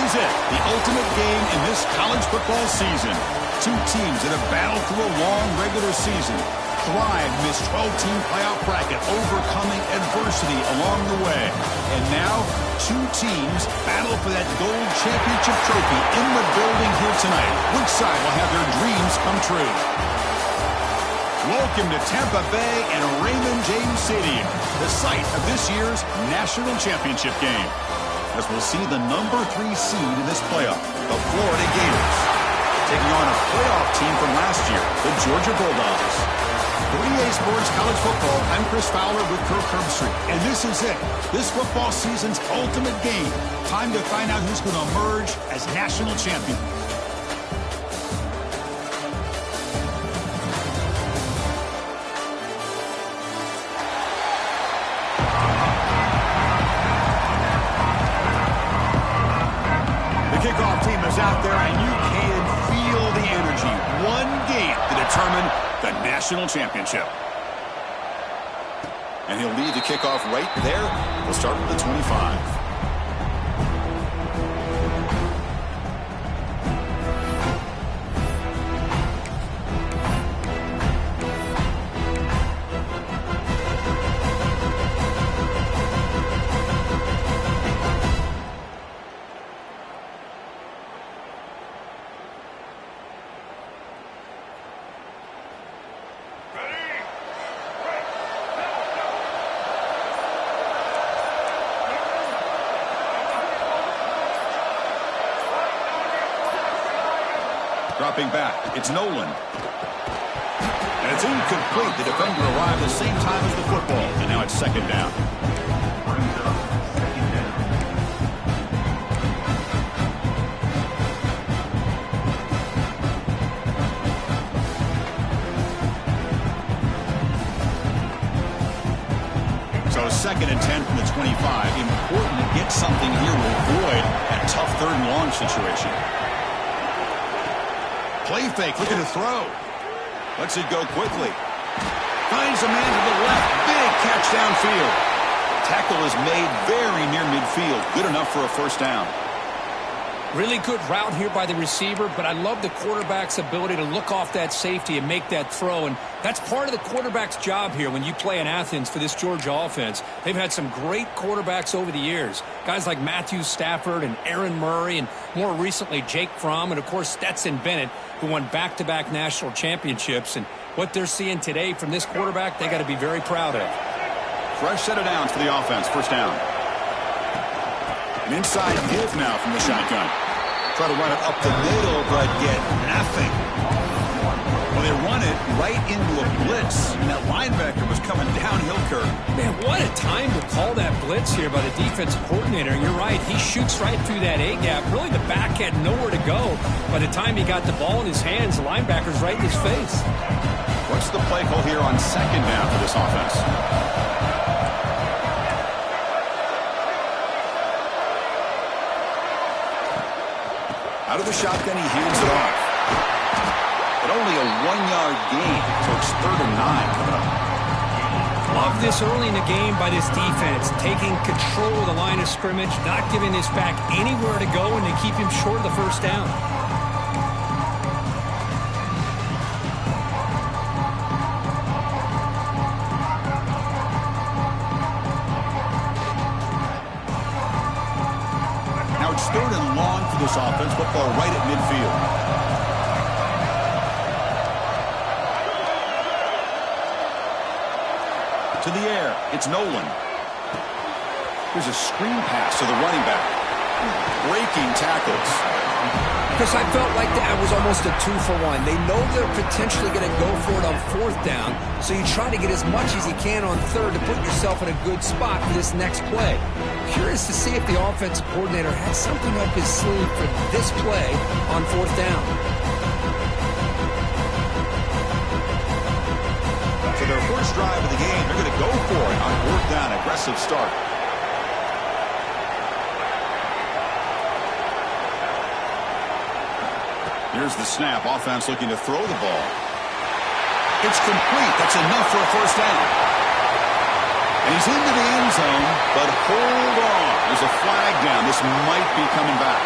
is it, the ultimate game in this college football season. Two teams that have battled through a long regular season, thrived in this 12-team playoff bracket, overcoming adversity along the way. And now, two teams battle for that gold championship trophy in the building here tonight. Which side will have their dreams come true? Welcome to Tampa Bay and Raymond James Stadium, the site of this year's national championship game, as we'll see the number 3 seed in this playoff, the Florida Gators, taking on a playoff team from last year, the Georgia Bulldogs. For EA Sports College Football, I'm Chris Fowler with Kirk Herbstreit, and this is it, this football season's ultimate game. Time to find out who's going to emerge as national champion. Kickoff team is out there, and you can feel the energy. One game to determine the national championship. And he'll lead the kickoff right there. We'll start with the 25. Dropping back, it's Nolan. And it's incomplete. The defender arrived the same time as the football, and now it's second down. So second and 10 from the 25. Important to get something here to avoid that tough third and long situation. Play fake, looking to throw. Lets it go quickly. Finds a man to the left. Big catch downfield. Tackle is made very near midfield. Good enough for a first down. Really good route here by the receiver, but I love the quarterback's ability to look off that safety and make that throw. And that's part of the quarterback's job here when you play in Athens for this Georgia offense. They've had some great quarterbacks over the years. Guys like Matthew Stafford and Aaron Murray, and more recently Jake Fromm, and of course Stetson Bennett, who won back-to-back national championships. And what they're seeing today from this quarterback, they got to be very proud of. Fresh set of downs for the offense. First down. An inside give now from the shotgun. Try to run it up the middle, but get nothing. Well, they run it right into a blitz, and that linebacker was coming downhill, Kirk. Man, what a time to call that blitz here by the defensive coordinator. You're right. He shoots right through that A-gap. Really, the back had nowhere to go. By the time he got the ball in his hands, the linebacker's right in his face. What's the play call here on second down for this offense? Out of the shotgun, he hands it off. But only a 1-yard gain, so it's 3rd and 9 coming up. Love this early in the game by this defense, taking control of the line of scrimmage, not giving this back anywhere to go, and to keep him short of the first down. Now it's 3rd and long for this offense, football right at midfield. To the air, it's Nolan. Here's a screen pass to the running back. Breaking tackles. Chris, I felt like that was almost a 2-for-1. They know they're potentially going to go for it on 4th down, so you try to get as much as you can on 3rd to put yourself in a good spot for this next play. Curious to see if the offensive coordinator had something up his sleeve for this play on 4th down. So their first drive of the game, they're going to go for it on 4th down. Aggressive start. Here's the snap. Offense looking to throw the ball. It's complete. That's enough for a first down. And he's into the end zone, but hold on. There's a flag down. This might be coming back.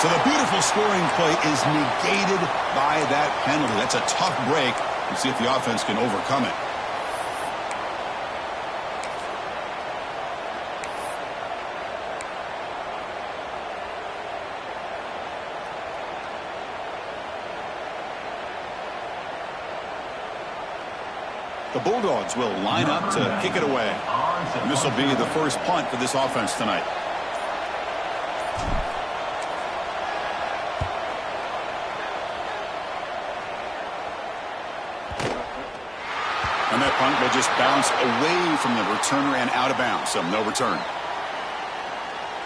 So the beautiful scoring play is negated by that penalty. That's a tough break. Let's see if the offense can overcome it. The Bulldogs will line up to kick it away. And this will be the first punt for this offense tonight. And that punt will just bounce away from the returner and out of bounds, so no return.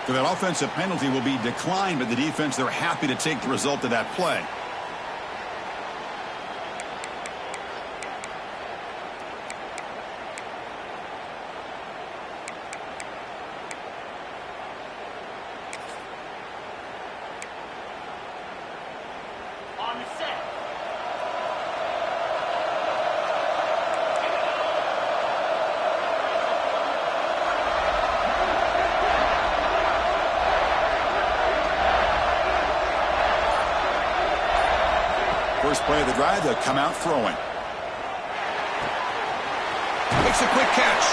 So that offensive penalty will be declined by the defense. They're happy to take the result of that play. First play of the drive, they'll come out throwing. Makes a quick catch.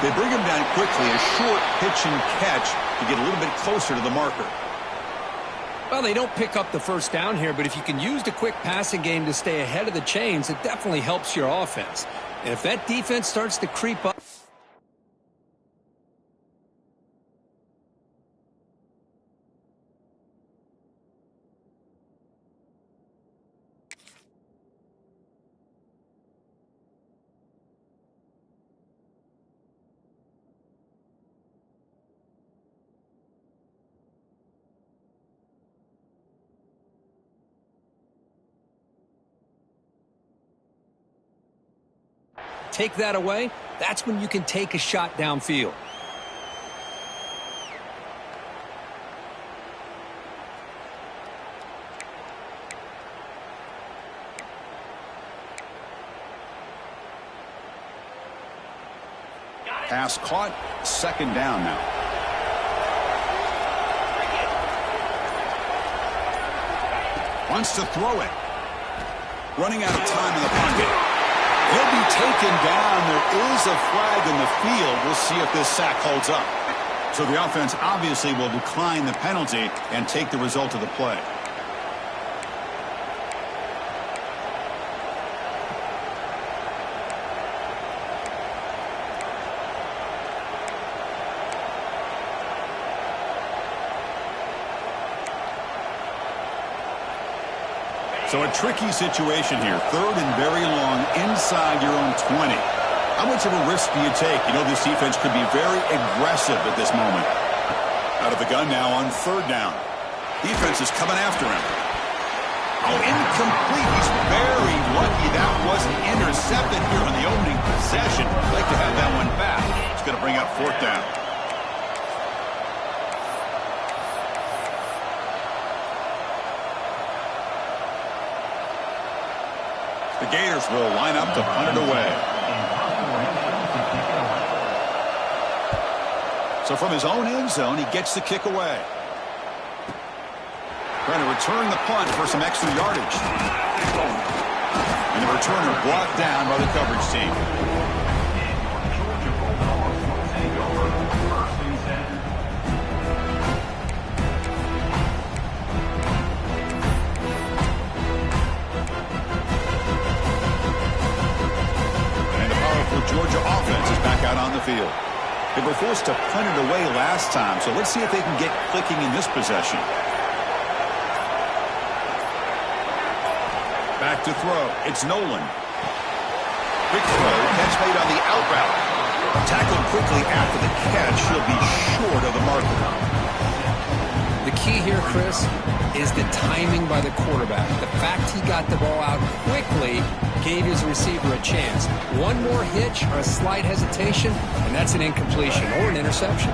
They bring him down quickly, a short pitch and catch to get a little bit closer to the marker. Well, they don't pick up the first down here, but if you can use the quick passing game to stay ahead of the chains, it definitely helps your offense. And if that defense starts to creep up, take that away, that's when you can take a shot downfield. Pass caught, second down now. Wants to throw it. Running out of time in the pocket. He'll be taken down. There is a flag in the field. We'll see if this sack holds up. So the offense obviously will decline the penalty and take the result of the play. So a tricky situation here. Third and very long inside your own 20. How much of a risk do you take? You know this defense could be very aggressive at this moment. Out of the gun now on third down. Defense is coming after him. Oh, incomplete. He's very lucky that wasn't intercepted here on the opening possession. I'd like to have that one back. It's going to bring up fourth down. The Gators will line up to punt it away. So from his own end zone, he gets the kick away. Trying to return the punt for some extra yardage. And the returner brought down by the coverage team. Georgia offense is back out on the field. They were forced to punt it away last time, so let's see if they can get clicking in this possession. Back to throw. It's Nolan. Quick throw. Catch made on the out route. Tackled quickly after the catch. He'll be short of the marker. The key here, Chris, is the timing by the quarterback. The fact he got the ball out quickly gave his receiver a chance. One more hitch or a slight hesitation, and that's an incompletion or an interception.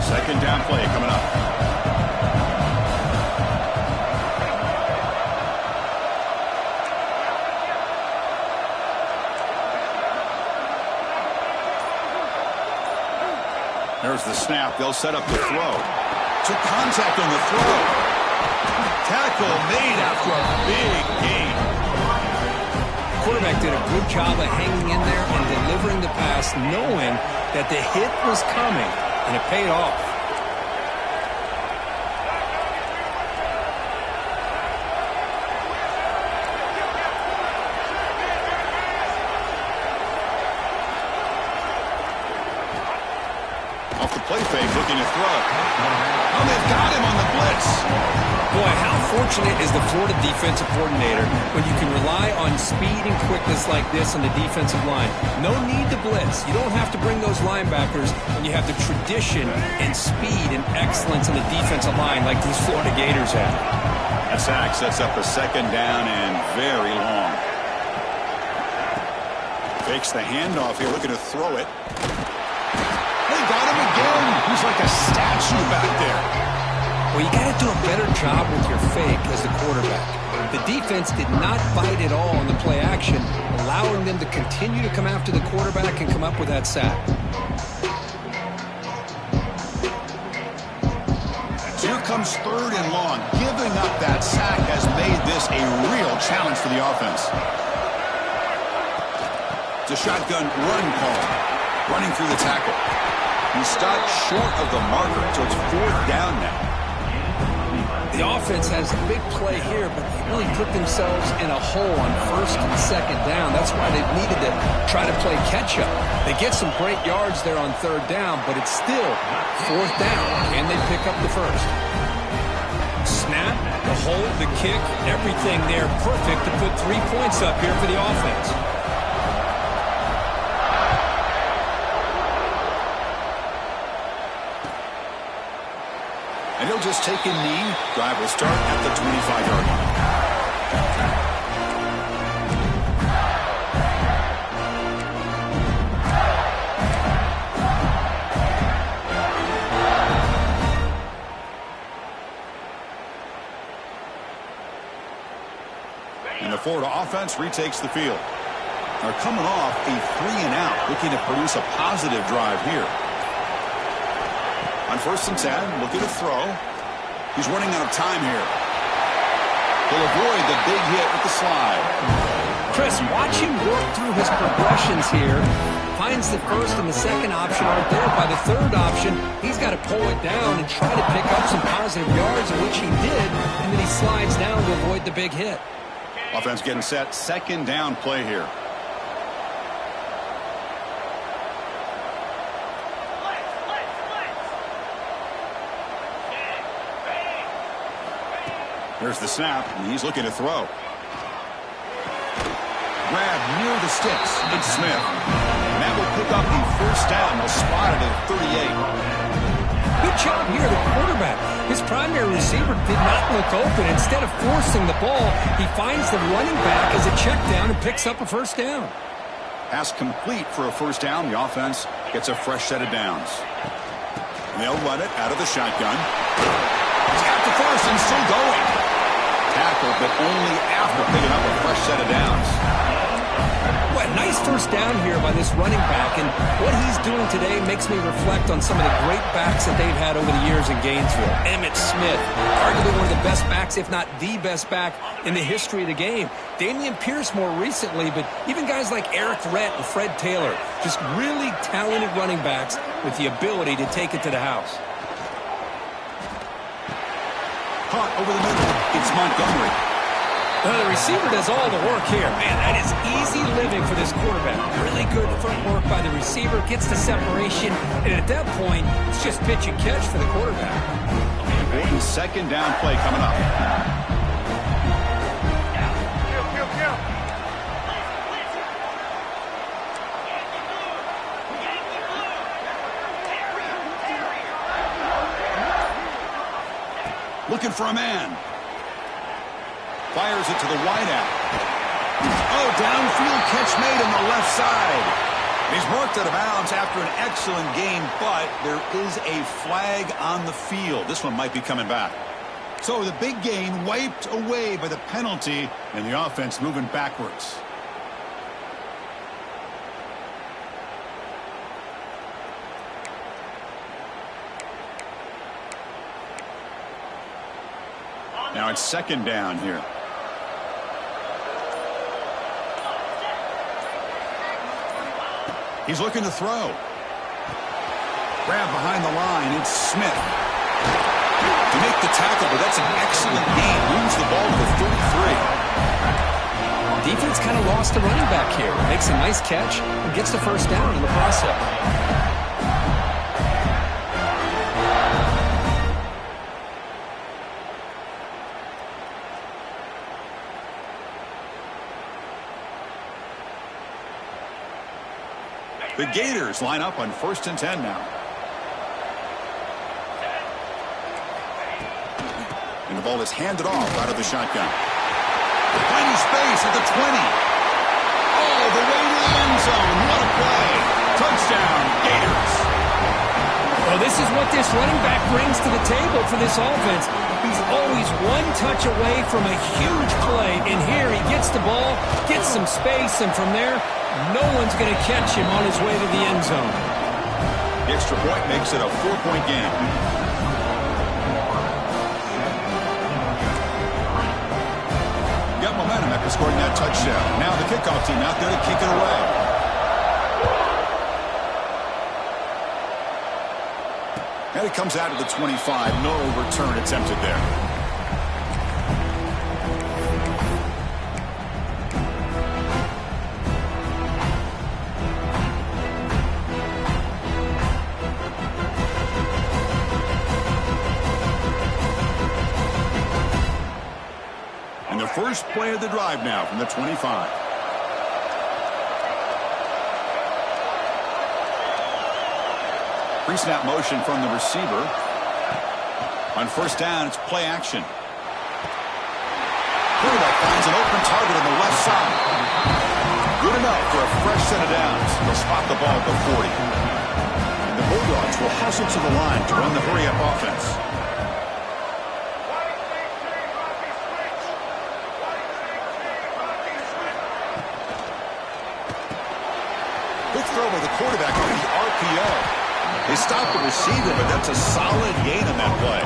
Second down play coming up. There's the snap. They'll set up the throw. Took contact on the throw. Tackle made after a big gain. Quarterback did a good job of hanging in there and delivering the pass, knowing that the hit was coming, and it paid off. Off the play fake, looking to throw. Oh, they've got him on the blitz. Boy, how fortunate is the Florida defensive coordinator when you can rely on speed and quickness like this on the defensive line. No need to blitz. You don't have to bring those linebackers when you have the tradition and speed and excellence on the defensive line like these Florida Gators have. That sack sets up a second down and very long. Fakes the handoff here, looking to throw it. They got him again. He's like a statue back there. Well, you got to do a better job with your fake as the quarterback. The defense did not bite at all on the play action, allowing them to continue to come after the quarterback and come up with that sack. Here comes third and long. Giving up that sack has made this a real challenge for the offense. It's a shotgun run call. Running through the tackle. He stopped short of the marker, so it's fourth down now. The offense has a big play here, but they really put themselves in a hole on first and second down. That's why they've needed to try to play catch-up. They get some great yards there on third down, but it's still fourth down, and they pick up the first. Snap, the hold, the kick, everything there perfect to put 3 points up here for the offense. And he'll just take a knee. Drive will start at the 25-yard line. And the Florida offense retakes the field. They're coming off a 3-and-out, looking to produce a positive drive here. On first and 10, looking to throw. He's running out of time here. He'll avoid the big hit with the slide. Chris, watch him work through his progressions here. Finds the first and the second option aren't there. By the third option, he's got to pull it down and try to pick up some positive yards, which he did, and then he slides down to avoid the big hit. Offense getting set. Second down play here. There's the snap, and he's looking to throw. Grab near the sticks. It's Smith. And that will pick up the first down. We'll spot it at 38. Good job here, the quarterback. His primary receiver did not look open. Instead of forcing the ball, he finds the running back as a check down and picks up a first down. Pass complete for a first down. The offense gets a fresh set of downs. And they'll run it out of the shotgun. He's got the first and still going. Tackle, but only after picking up a fresh set of downs. What a nice first down here by this running back, and what he's doing today makes me reflect on some of the great backs that they've had over the years in Gainesville. Emmitt Smith, arguably one of the best backs, if not the best back in the history of the game. Damian Pierce more recently, but even guys like Eric Rett and Fred Taylor, just really talented running backs with the ability to take it to the house. Caught over the middle. It's Montgomery. Well, the receiver does all the work here. Man, that is easy living for this quarterback. Really good footwork by the receiver. Gets the separation. And at that point, it's just pitch and catch for the quarterback. Important second down play coming up. Looking for a man. Fires it to the wideout. Oh, downfield catch made on the left side. He's marked out of bounds after an excellent game, but there is a flag on the field. This one might be coming back. So the big gain wiped away by the penalty, and the offense moving backwards. Now it's second down here. He's looking to throw. Grab behind the line. It's Smith. To make the tackle, but that's an excellent gain. Moves the ball to the 33. Defense kind of lost the running back here. Makes a nice catch and gets the first down in the process. The Gators line up on 1st and 10 now. And the ball is handed off out of the shotgun. Finding space at the 20. All the way to the end zone. What a play. Touchdown, Gators. Well, this is what this running back brings to the table for this offense. He's always one touch away from a huge play. And here he gets the ball, gets some space, and from there, no one's going to catch him on his way to the end zone. The extra point makes it a 4-point game. Got momentum after scoring that touchdown. Now the kickoff team out there to kick it away. And it comes out of the 25. No return attempted there. And the first play of the drive now from the 25. Pre-snap motion from the receiver. On 1st down, it's play action. Quarterback finds an open target on the left side. Good enough for a fresh set of downs. They'll spot the ball at the 40. And the Bulldogs will hustle to the line to run the hurry-up offense. Good throw by the quarterback on the RPO. They stopped the receiver, but that's a solid gain on that play.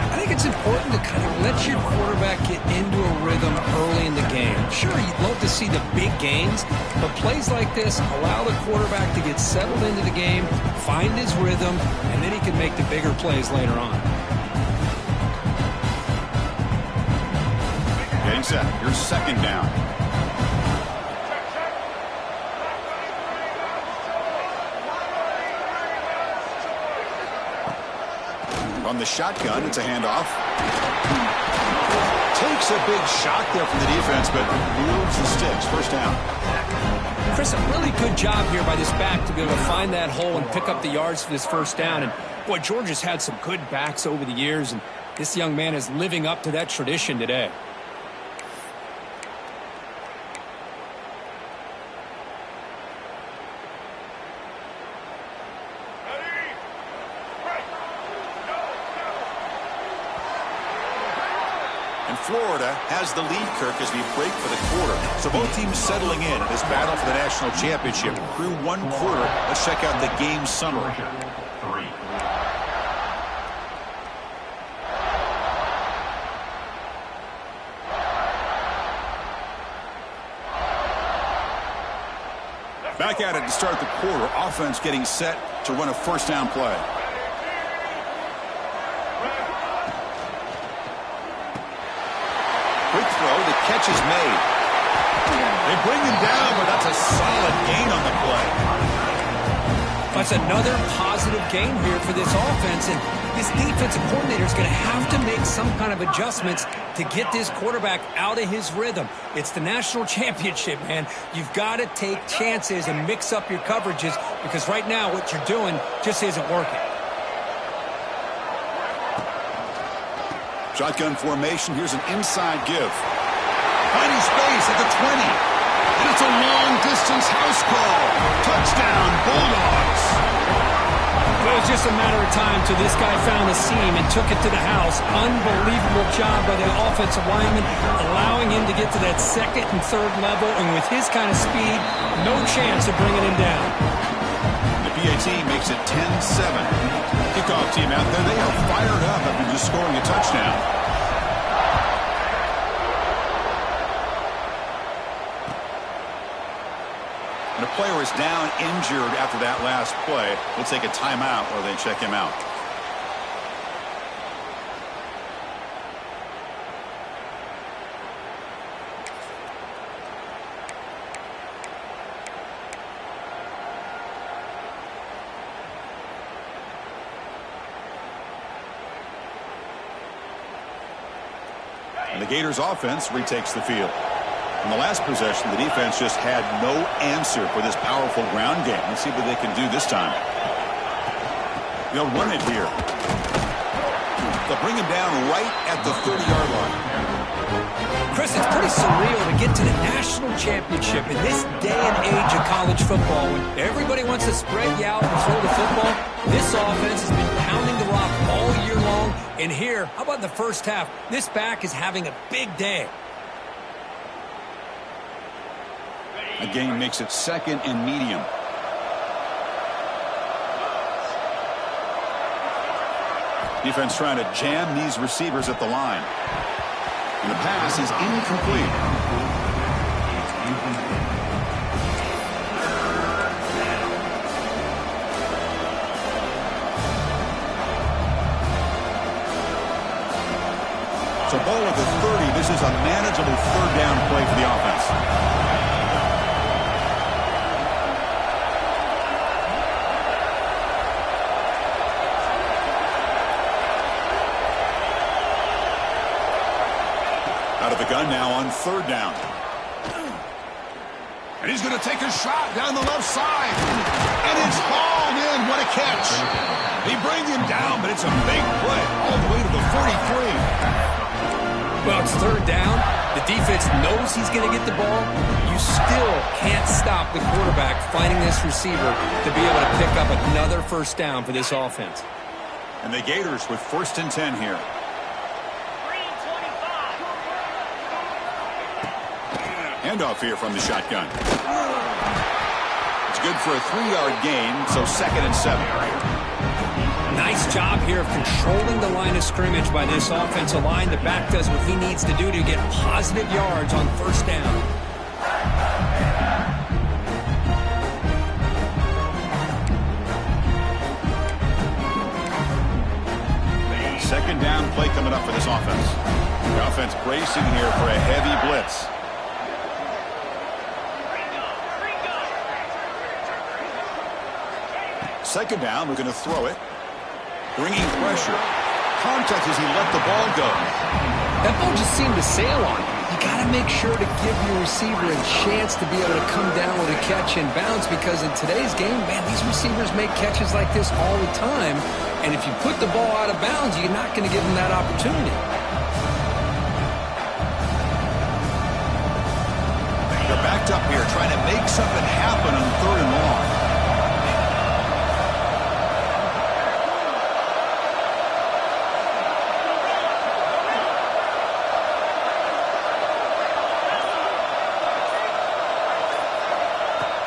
I think it's important to kind of let your quarterback get into a rhythm early in the game. Sure, you'd love to see the big gains, but plays like this allow the quarterback to get settled into the game, find his rhythm, and then he can make the bigger plays later on. Getting set. Here's 2nd down. On the shotgun, it's a handoff. Takes a big shot there from the defense, but moves the sticks. 1st down. Chris, a really good job here by this back to be able to find that hole and pick up the yards for this 1st down. And, boy, Georgia's had some good backs over the years, and this young man is living up to that tradition today. Florida has the lead, Kirk, as we break for the quarter. So both teams settling in this battle for the national championship. Through 1 quarter, let's check out the game summary. Back at it to start the quarter. Offense getting set to run a 1st down play. Quick throw, the catch is made. They bring him down, but that's a solid gain on the play. That's another positive game here for this offense, and this defensive coordinator is going to have to make some kind of adjustments to get this quarterback out of his rhythm. It's the national championship, man. You've got to take chances and mix up your coverages because right now what you're doing just isn't working. Shotgun formation. Here's an inside give. Finding space at the 20. And it's a long-distance house call. Touchdown, Bulldogs. Well, it was just a matter of time till this guy found a seam and took it to the house. Unbelievable job by the offensive lineman, allowing him to get to that 2nd and 3rd level. And with his kind of speed, no chance of bringing him down. The PAT makes it 10-7. Kickoff team out there, they are fired up after just scoring a touchdown. And a player is down injured after that last play. We'll take a timeout while they check him out. And the Gators offense retakes the field. In the last possession, the defense just had no answer for this powerful ground game. Let's see what they can do this time. They'll run it here. They'll bring him down right at the 30-yard line. Chris, it's pretty surreal to get to the national championship in this day and age of college football when everybody wants to spread you out and throw the football. This offense has been pounding the rock all year long. And here, how about the first half? This back is having a big day. A gain makes it 2nd and medium. Defense trying to jam these receivers at the line. And the pass is incomplete. So ball at the 30. This is a manageable 3rd down play for the offense. Out of the gun now on 3rd down. And he's going to take a shot down the left side. And it's hauled in. What a catch. They bring him down, but it's a big play all the way to the 43. Well, it's 3rd down. The defense knows he's going to get the ball. You still can't stop the quarterback finding this receiver to be able to pick up another 1st down for this offense. And the Gators with 1st and 10 here. Handoff here from the shotgun. It's good for a 3-yard gain, so 2nd and 7. Nice job here of controlling the line of scrimmage by this offensive line. The back does what he needs to do to get positive yards on 1st down. Second down play coming up for this offense. The offense bracing here for a heavy blitz. Second down, we're going to throw it. Bringing pressure. Contact as he let the ball go. That ball just seemed to sail on. You got to make sure to give your receiver a chance to be able to come down with a catch and bounce, because in today's game, man, these receivers make catches like this all the time. And if you put the ball out of bounds, you're not going to give them that opportunity. They're backed up here trying to make something happen on 3rd and long.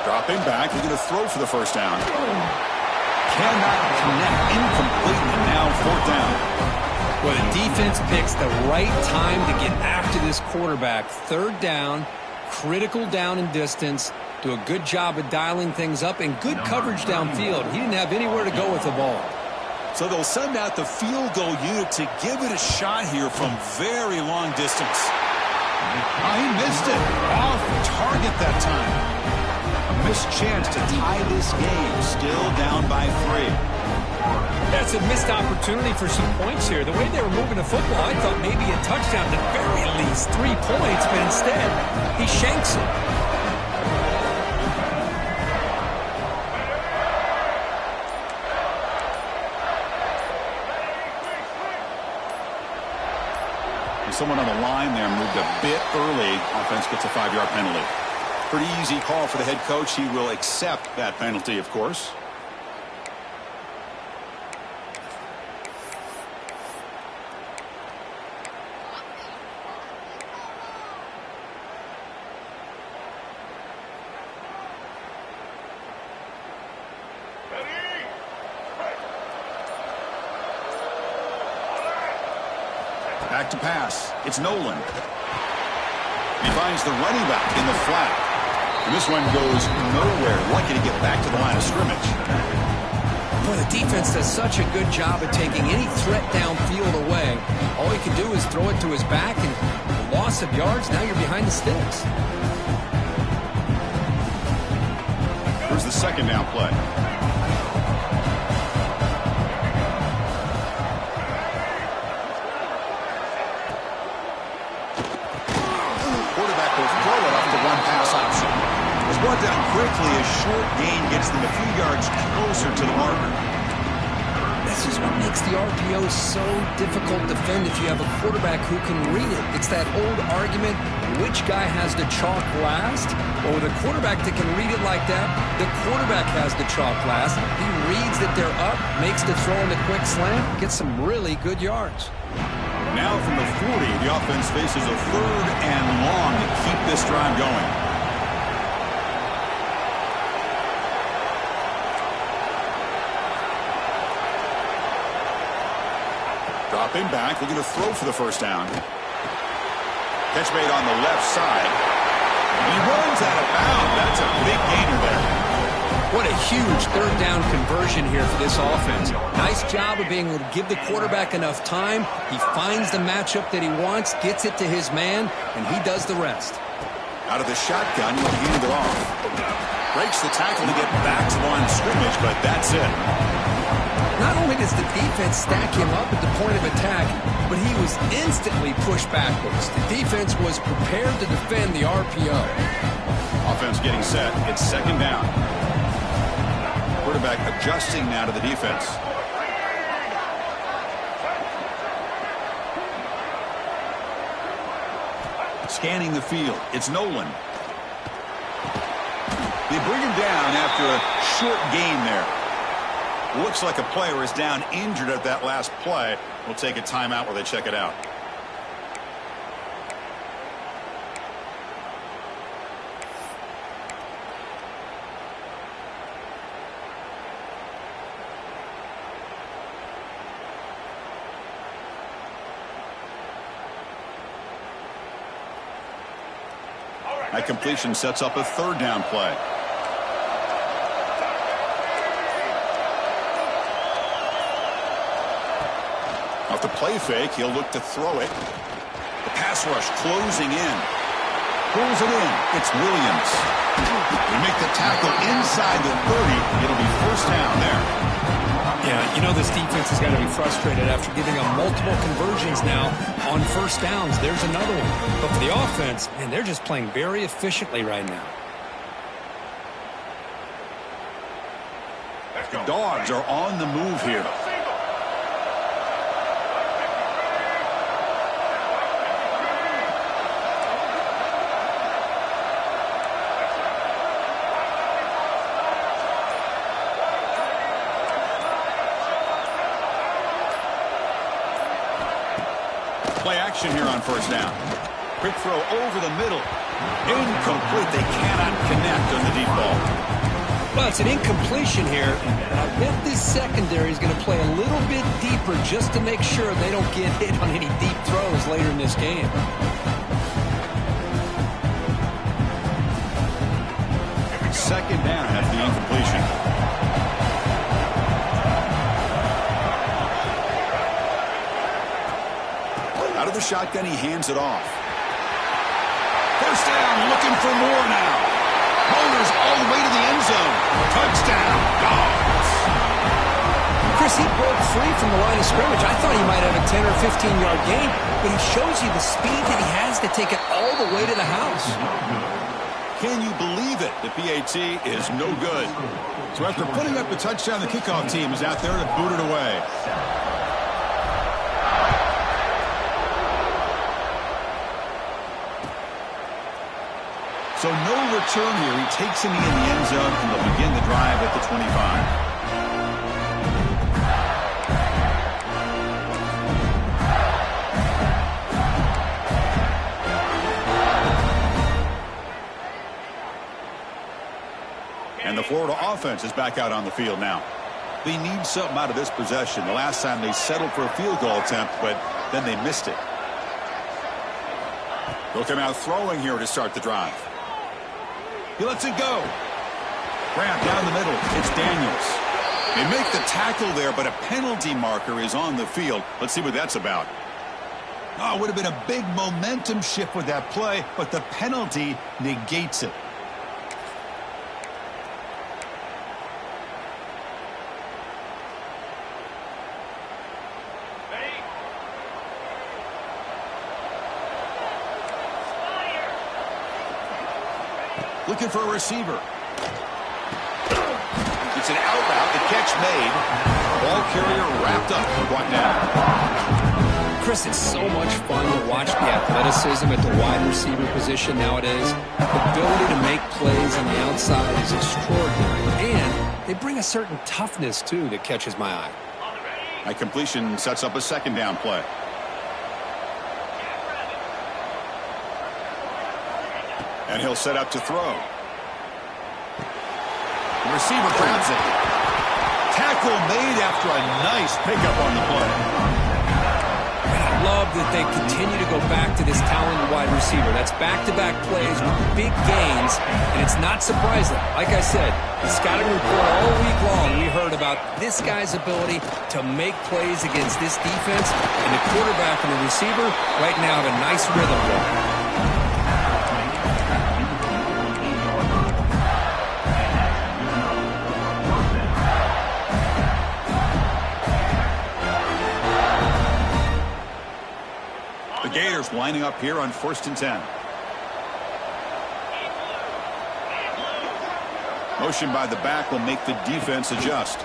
Dropping back, we're going to throw for the 1st down. Cannot connect, incomplete, and now 4th down. Well, the defense picks the right time to get after this quarterback. 3rd down, critical down and distance. Do a good job of dialing things up and good coverage downfield. He didn't have anywhere to go with the ball. So they'll send out the field goal unit to give it a shot here from very long distance. Oh, he missed it. Off target that time. A missed chance to tie this game. Still down by 3. That's a missed opportunity for some points here. The way they were moving the football, I thought maybe a touchdown, at the very least 3 points, but instead, he shanks it. Someone on the line there moved a bit early. Offense gets a 5-yard penalty. Pretty easy call for the head coach. He will accept that penalty, of course. Back to pass. It's Nolan. He finds the running back in the flat. And this one goes nowhere. Lucky to get back to the line of scrimmage. Boy, the defense does such a good job at taking any threat downfield away. All he can do is throw it to his back, and loss of yards, now you're behind the sticks. Here's the second down play. Quarterback will throw it off the one-pass option. It's brought down quickly. A short gain gets them a few yards closer to the marker. This is what makes the RPO so difficult to defend if you have a quarterback who can read it. It's that old argument, which guy has the chalk last? Well, with a quarterback that can read it like that, the quarterback has the chalk last. He reads that they're up, makes the throw in the quick slant, gets some really good yards. Now from the 40, the offense faces a 3rd and long to keep this drive going. Dropping back, looking to throw for the first down. Catch made on the left side. He runs out of bounds. That's a big gainer there. What a huge 3rd down conversion here for this offense. Nice job of being able to give the quarterback enough time. He finds the matchup that he wants, gets it to his man, and he does the rest. Out of the shotgun, he'll hand it off. Breaks the tackle to get back to the line of scrimmage, but that's it. Not only does the defense stack him up at the point of attack, but he was instantly pushed backwards. The defense was prepared to defend the RPO. Offense getting set. It's 2nd down. Quarterback adjusting now to the defense. Scanning the field. It's Nolan. They bring him down after a short gain there. Looks like a player is down injured at that last play. We'll take a timeout while they check it out. That completion sets up a 3rd down play. Off the play fake, he'll look to throw it. The pass rush closing in. Pulls it in. It's Williams. They make the tackle inside the 30. It'll be 1st down there. Yeah, you know this defense has got to be frustrated after giving up multiple conversions now on 1st downs. There's another one. But for the offense, man, they're just playing very efficiently right now. The Dogs are on the move here. Play action here on 1st down. Quick throw over the middle. Incomplete. They cannot connect on the deep ball. Well, it's an incompletion here. I bet this secondary is going to play a little bit deeper just to make sure they don't get hit on any deep throws later in this game. Second down after the incompletion. Out of the shotgun, he hands it off. 1st down, looking for more now. Motors all the way to the end zone. Touchdown, Dogs. Chris, he broke free from the line of scrimmage. I thought he might have a 10 or 15-yard gain, but he shows you the speed that he has to take it all the way to the house. Can you believe it? The PAT is no good. So after putting up the touchdown, the kickoff team is out there to boot it away. So no return here. He takes him in the end zone, and they'll begin the drive at the 25. And the Florida offense is back out on the field now. They need something out of this possession. The last time they settled for a field goal attempt, but then they missed it. They'll come out throwing here to start the drive. He lets it go. Grab down the middle. It's Daniels. They make the tackle there, but a penalty marker is on the field. Let's see what that's about. Oh, it would have been a big momentum shift with that play, but the penalty negates it. Looking for a receiver. It's an out route. The catch made. Ball carrier wrapped up. Brought down. Chris, it's so much fun to watch the athleticism at the wide receiver position nowadays. The ability to make plays on the outside is extraordinary. And they bring a certain toughness, too, that catches my eye. That completion sets up a second down play. And he'll set up to throw. The receiver grabs it. Tackle made after a nice pickup on the play. And I love that they continue to go back to this talented wide receiver. That's back-to-back plays with big gains, and it's not surprising. Like I said, the scouting report all week long, we heard about this guy's ability to make plays against this defense, and the quarterback and the receiver right now have a nice rhythm going. Gators lining up here on 1st and 10. Motion by the back will make the defense adjust.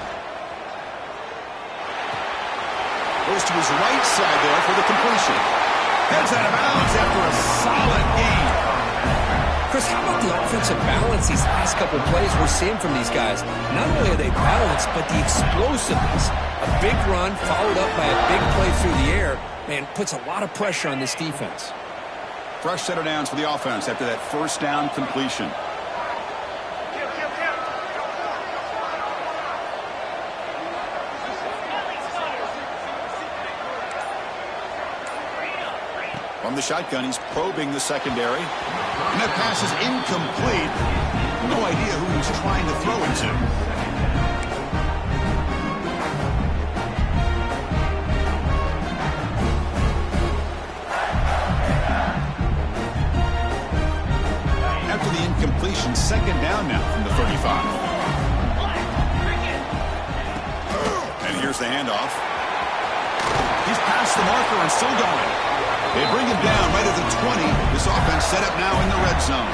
Goes to his right side there for the completion. Heads out of bounds after a solid gain. Chris, how about the offensive balance these last couple of plays we're seeing from these guys? Not only are they balanced, but the explosiveness. A big run followed up by a big play through the air. Man, puts a lot of pressure on this defense. Fresh set of downs for the offense after that first down completion. From the shotgun, he's probing the secondary. And that pass is incomplete. No idea who he's trying to throw into. Completion, second down now from the 35. And here's the handoff. He's past the marker and still going. They bring him down right at the 20. This offense set up now in the red zone.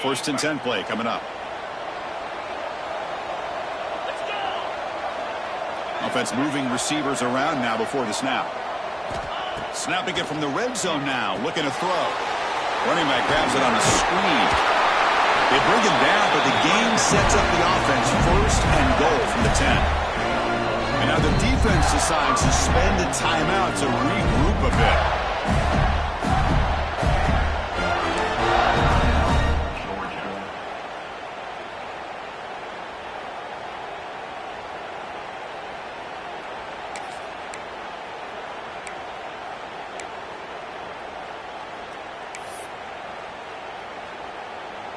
First and 10 play coming up. Offense moving receivers around now before the snap. Snapping it from the red zone now. Looking to throw. Running back grabs it on a screen. They bring him down, but the game sets up the offense. First and goal from the 10. And now the defense decides to spend a timeout to regroup a bit.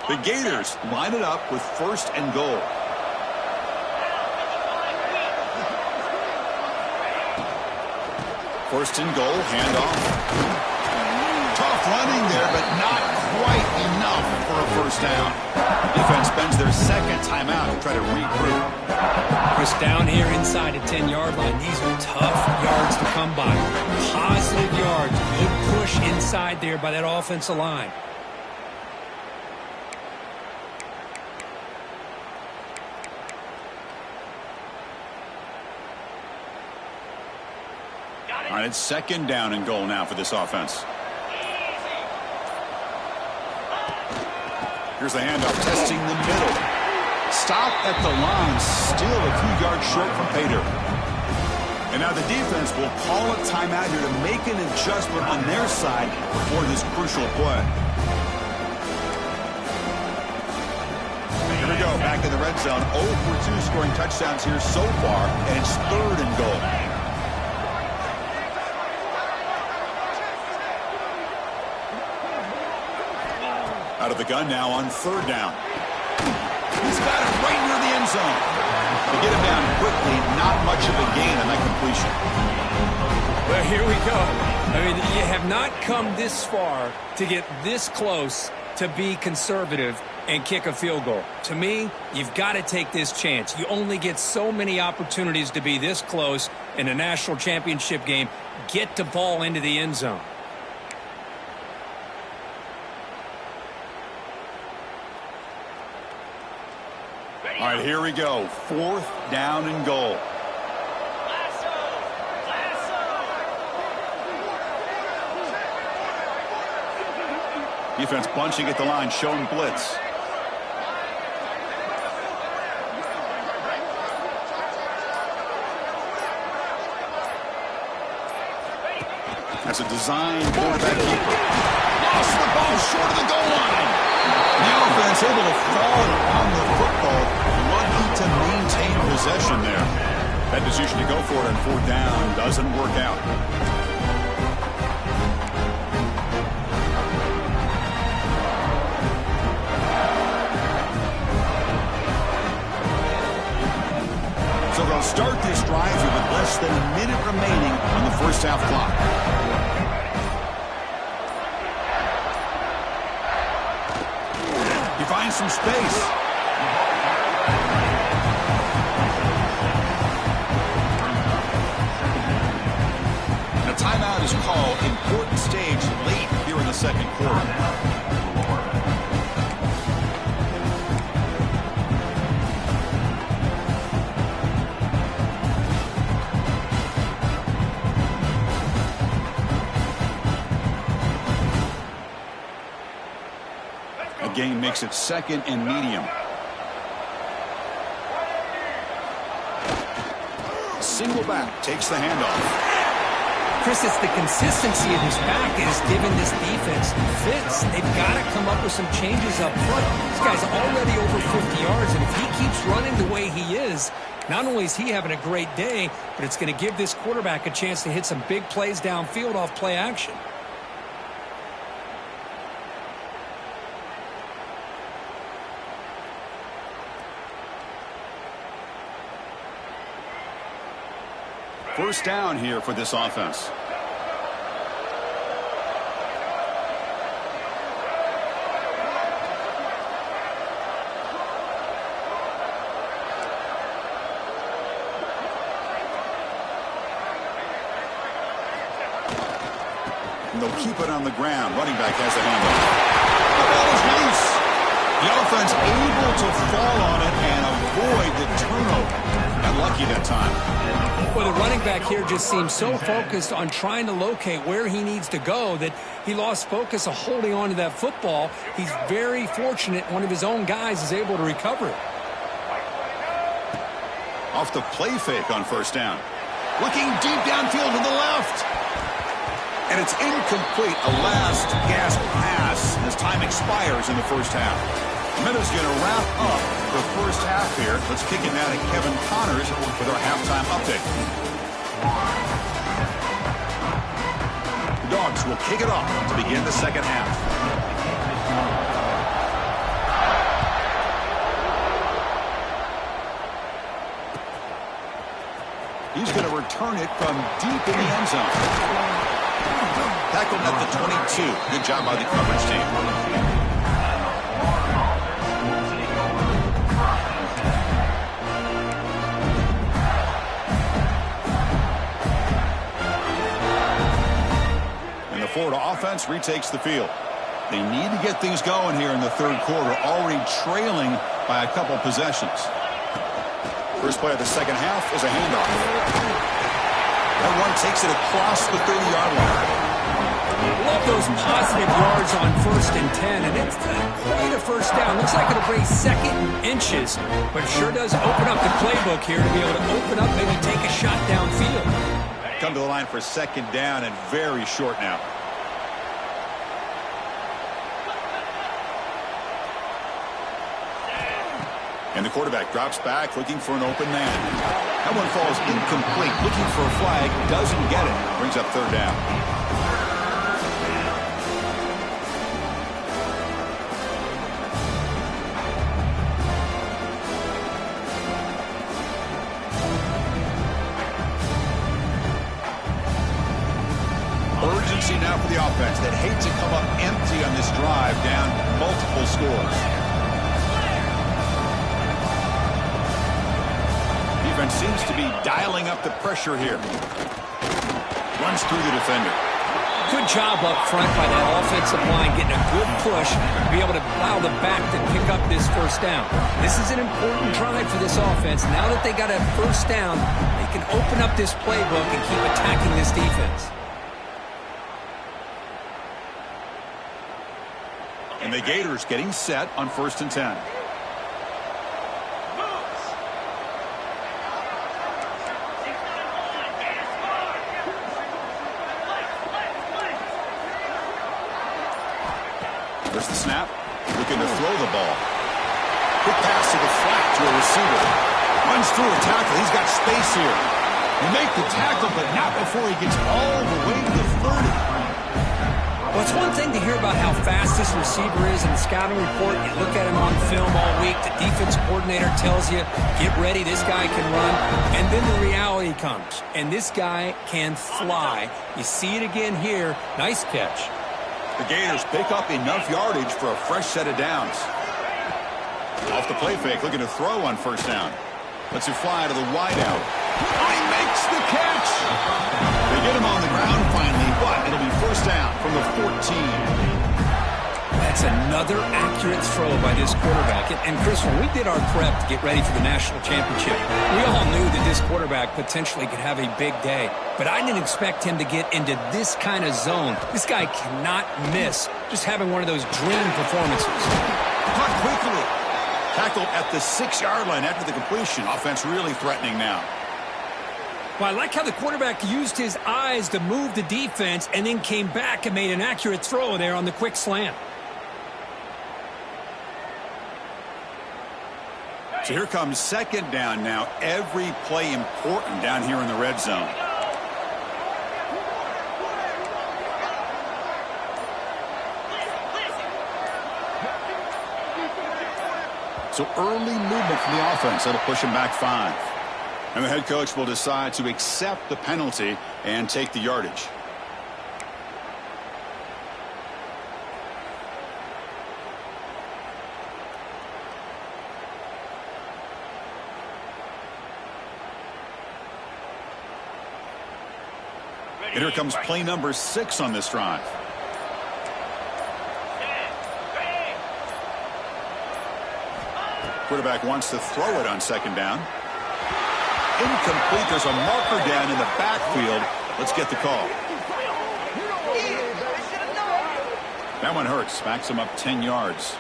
The Gators line it up with first and goal. First and goal, handoff. Tough running there, but not quite enough for a first down. Defense spends their second timeout to try to regroup. Chris, down here inside the 10-yard line, these are tough yards to come by. Positive yards, good push inside there by that offensive line. All right, it's second down and goal now for this offense. Here's the handoff, testing the middle. Stop at the line, still a few yards short from pay dirt. And now the defense will call a timeout here to make an adjustment on their side before this crucial play. Here we go. back in the red zone. 0 for 2 scoring touchdowns here so far, and it's 3rd and goal. Out of the gun now on 3rd down. He's got it right near the end zone. To get him down quickly, not much of a gain on that completion. Well, here we go. I mean, you have not come this far to get this close to be conservative and kick a field goal. To me, you've got to take this chance. You only get so many opportunities to be this close in a national championship game. Get the ball into the end zone. All right, here we go. 4th down and goal. Defense bunching at the line, showing blitz. That's a design quarterback keeper. Lost the ball short of the goal line. The offense able to fall on the football. Lucky to maintain possession there. That decision to go for it on 4th down doesn't work out. So they'll start this drive here with less than a minute remaining on the first half clock. He finds some space. And a timeout is called. Important stage late here in the second quarter. Gain makes it 2nd and medium. Single back takes the handoff. Chris, it's the consistency of his back that has given this defense fits. They've got to come up with some changes up front. This guy's already over 50 yards, and if he keeps running the way he is, not only is he having a great day, but it's going to give this quarterback a chance to hit some big plays downfield off play action. First down here for this offense. And they'll keep it on the ground. Running back has a handoff. The ball is loose. The offense able to fall on it and avoid the turnover. Got lucky that time. Well, the running back here just seems so focused on trying to locate where he needs to go that he lost focus of holding on to that football. He's very fortunate one of his own guys is able to recover it. Off the play fake on first down. Looking deep downfield to the left. And it's incomplete. A last gasp pass as time expires in the first half. Minutes going to wrap up the first half here. Let's kick it now to Kevin Connors with our halftime update. The Dogs will kick it off to begin the second half. He's going to return it from deep in the end zone. Tackled at the 22. Good job by the coverage team. Florida offense retakes the field. They need to get things going here in the third quarter, already trailing by a couple possessions. First play of the second half is a handoff. That one takes it across the 30-yard line. Love those positive yards on 1st and 10, and it's quite a first down. Looks like it'll bring 2nd inches, but it sure does open up the playbook here to be able to open up, maybe take a shot downfield. Come to the line for 2nd down and very short now. And the quarterback drops back looking for an open man. That one falls incomplete. Looking for a flag. Doesn't get it. Brings up third down. Urgency now for the offense that hate to come up empty on this drive, down multiple scores. Defense seems to be dialing up the pressure here. Runs through the defender. Good job up front by that offensive line, getting a good push to be able to allow the back to pick up this first down. This is an important drive for this offense. Now that they got a first down, they can open up this playbook and keep attacking this defense. And the Gators getting set on 1st and 10. There's the snap. Looking to throw the ball. Quick pass to the flat to a receiver. Runs through a tackle. He's got space here. You make the tackle, but not before he gets all the way to the 30. Well, it's one thing to hear about how fast this receiver is in the scouting report. You look at him on film all week. The defense coordinator tells you, get ready, this guy can run. And then the reality comes. And this guy can fly. You see it again here. Nice catch. The Gators pick up enough yardage for a fresh set of downs. Off the play fake, looking to throw on 1st down. Lets it fly to the wideout. He makes the catch! They get him on the ground finally, but it'll be 1st down from the 14. That's another accurate throw by this quarterback. And Chris, when we did our prep to get ready for the national championship, we all knew that this quarterback potentially could have a big day. But I didn't expect him to get into this kind of zone. This guy cannot miss. Just having one of those dream performances. Caught quickly. Tackled at the 6-yard line after the completion. Offense really threatening now. Well, I like how the quarterback used his eyes to move the defense and then came back and made an accurate throw there on the quick slant. So here comes 2nd down now. Every play important down here in the red zone. So early movement from the offense. That'll push him back 5. And the head coach will decide to accept the penalty and take the yardage. And here comes play number 6 on this drive. Quarterback wants to throw it on 2nd down. Incomplete. There's a marker down in the backfield. Let's get the call. That one hurts. Backs him up 10 yards.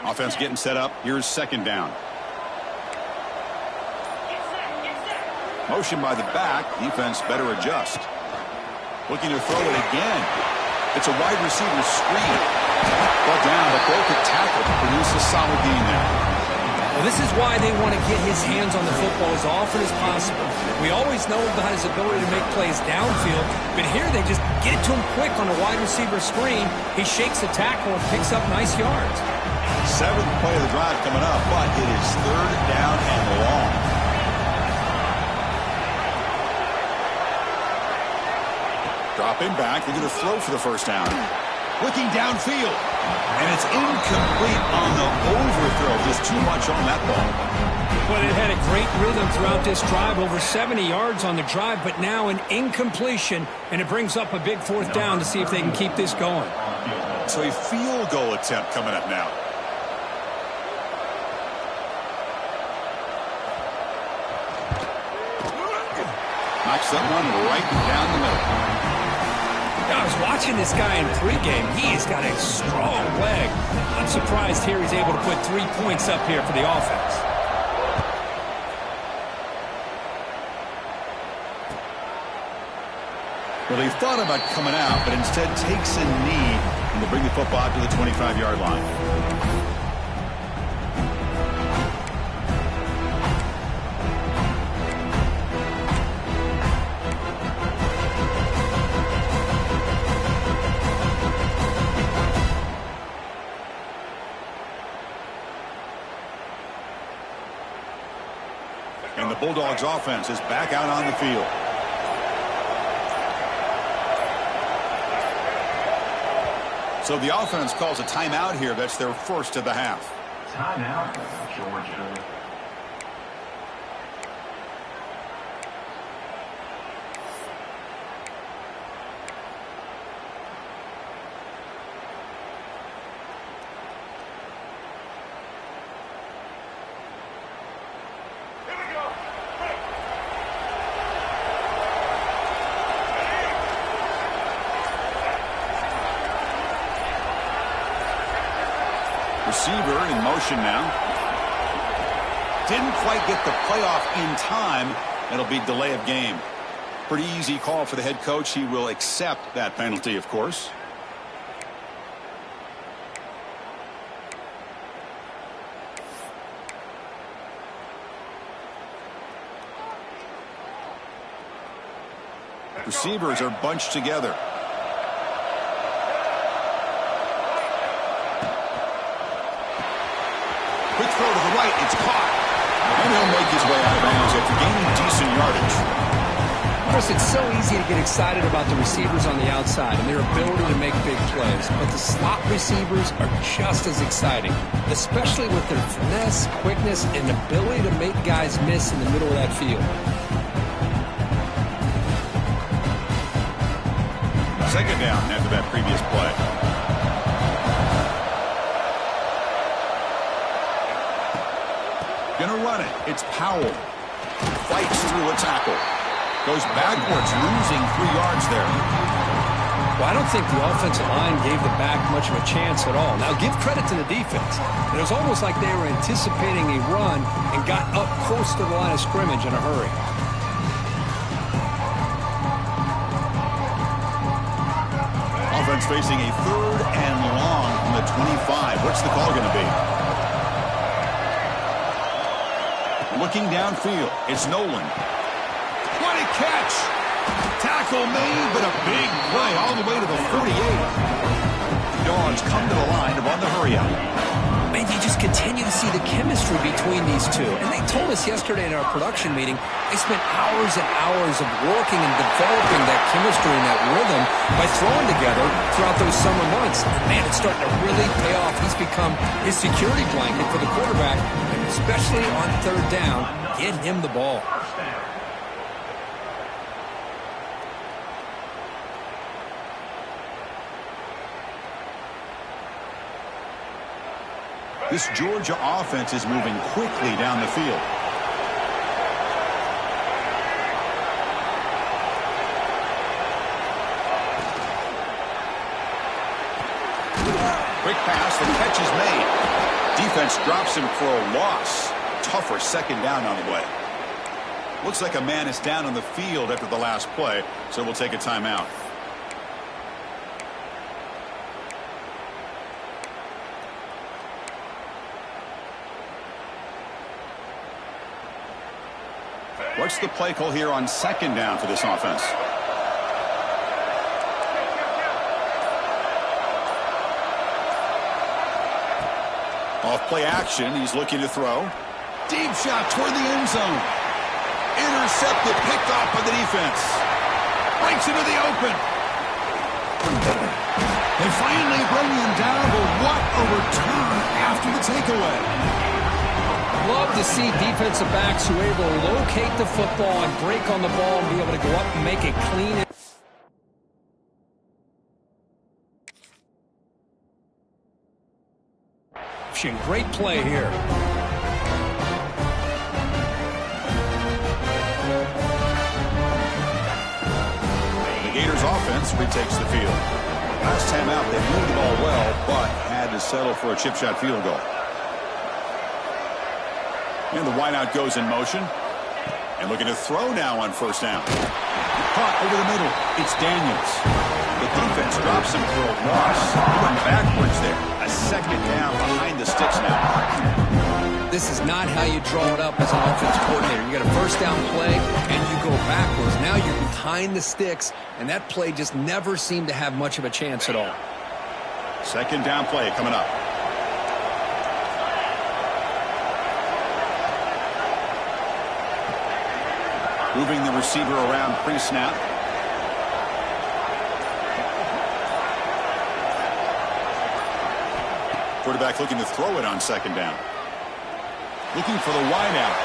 Offense getting set up. Here's 2nd down. Motion by the back. Defense better adjust. Looking to throw it again. It's a wide receiver screen. Brought down, but broke a tackle to produce a solid gain there. Well, this is why they want to get his hands on the football as often as possible. We always know about his ability to make plays downfield, but here they just get it to him quick on a wide receiver screen. He shakes the tackle and picks up nice yards. 7th play of the drive coming up, but it is 3rd down and long. Dropping back, they're going to throw for the 1st down. Looking downfield, and it's incomplete on the overthrow. Just too much on that ball. Well, it had a great rhythm throughout this drive, over 70 yards on the drive, but now an incompletion, and it brings up a big 4th down to see if they can keep this going. So a field goal attempt coming up now. Knocks that one right down the middle. I was watching this guy in pregame. He's got a strong leg. I'm surprised here he's able to put 3 points up here for the offense. Well, he thought about coming out, but instead takes a knee and will bring the football out to the 25-yard line. And the Bulldogs offense is back out on the field. So the offense calls a timeout here. That's their first of the half. Timeout, Georgia. Receiver in motion now. Didn't quite get the playoff in time. It'll be delay of game. Pretty easy call for the head coach. He will accept that penalty, of course. Receivers are bunched together. Quick throw to the right. It's caught. And he'll make his way out of bounds after gaining decent yardage. Chris, it's so easy to get excited about the receivers on the outside and their ability to make big plays. But the slot receivers are just as exciting, especially with their finesse, quickness, and ability to make guys miss in the middle of that field. Second down after that previous play. Gonna run it. It's Powell. Fights through a tackle. Goes backwards, losing 3 yards there. Well, I don't think the offensive line gave the back much of a chance at all. Now, give credit to the defense. It was almost like they were anticipating a run and got up close to the line of scrimmage in a hurry. Offense facing a 3rd and long from the 25. What's the call going to be? Looking downfield, it's Nolan. What a catch! Tackle made, but a big play all the way to the 48. Dogs come to the line to run the hurry out. Man, you just continue to see the chemistry between these two. And they told us yesterday in our production meeting, they spent hours and hours of working and developing that chemistry and that rhythm by throwing together throughout those summer months. And man, it's starting to really pay off. He's become his security blanket for the quarterback, and especially on 3rd down, get him the ball. This Georgia offense is moving quickly down the field. Quick pass, the catch is made. Defense drops him for a loss. Tougher 2nd down on the way. Looks like a man is down on the field after the last play, so we'll take a timeout. What's the play call here on 2nd down for this offense? Off play action, he's looking to throw. Deep shot toward the end zone. Intercepted, picked off by the defense. Breaks into the open. They finally bring him down, but what a return after the takeaway. Love to see defensive backs who are able to locate the football and break on the ball and be able to go up and make it clean. Great play here. The Gators Chargers offense retakes the field. Last time out, they moved the ball well, but had to settle for a chip shot field goal. And the wideout goes in motion. And looking to throw now on first down. Caught over the middle. It's Daniels. The defense drops him for a loss. He went backwards there. A second down behind the sticks now. This is not how you draw it up as an offense coordinator. You got a first down play, and you go backwards. Now you're behind the sticks, and that play just never seemed to have much of a chance at all. Second down play coming up. Moving the receiver around pre-snap. Quarterback looking to throw it on second down. Looking for the wideout.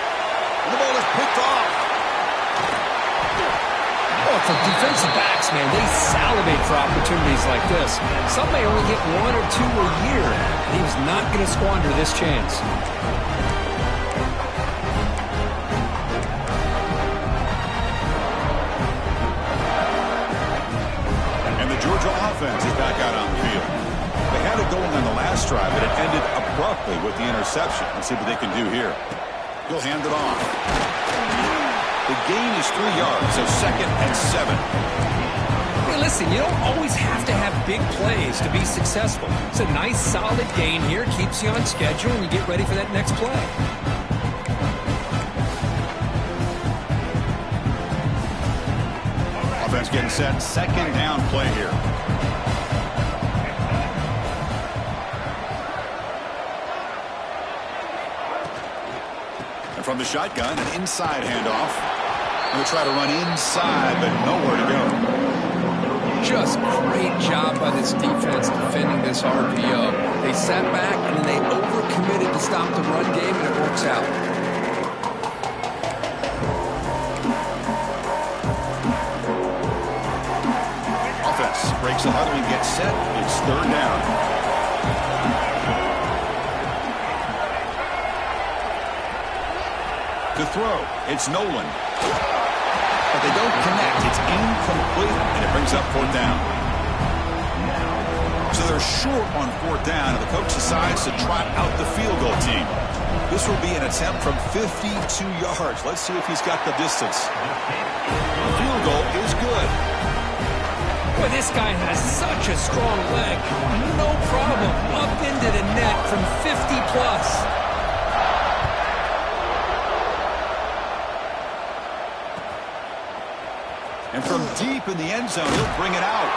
And the ball is picked off. Oh, for defensive backs, man, they salivate for opportunities like this. Some may only get one or two a year. He was not going to squander this chance. Georgia offense is back out on the field. They had it going on the last drive, but it ended abruptly with the interception. Let's see what they can do here. He'll hand it off. The gain is 3 yards, so second and 7. Hey, listen, you don't always have to have big plays to be successful. It's a nice, solid gain here. Keeps you on schedule, and you get ready for that next play. Offense getting set. Second down play here. And from the shotgun, an inside handoff. Going to try to run inside, but nowhere to go. Just great job by this defense defending this RPO. They sat back, and then they overcommitted to stop the run game, and it works out. Breaks the huddle and gets set. It's third down. To throw, it's Nolan. But they don't connect. It's incomplete, and it brings up fourth down. So they're short on fourth down, and the coach decides to trot out the field goal team. This will be an attempt from 52 yards. Let's see if he's got the distance. The field goal is good. Boy, this guy has such a strong leg. No problem. Up into the net from 50 plus. And from deep in the end zone, he'll bring it out.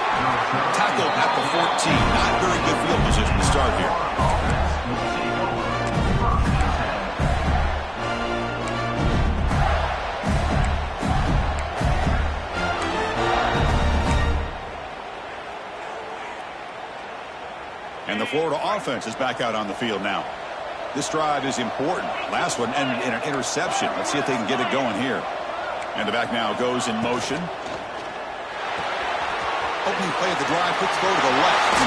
Tackled at the 14. Not very good field position to start here. And the Florida offense is back out on the field now. This drive is important. Last one ended in an interception. Let's see if they can get it going here. And the back now goes in motion. Opening play of the drive, quick throw to the left.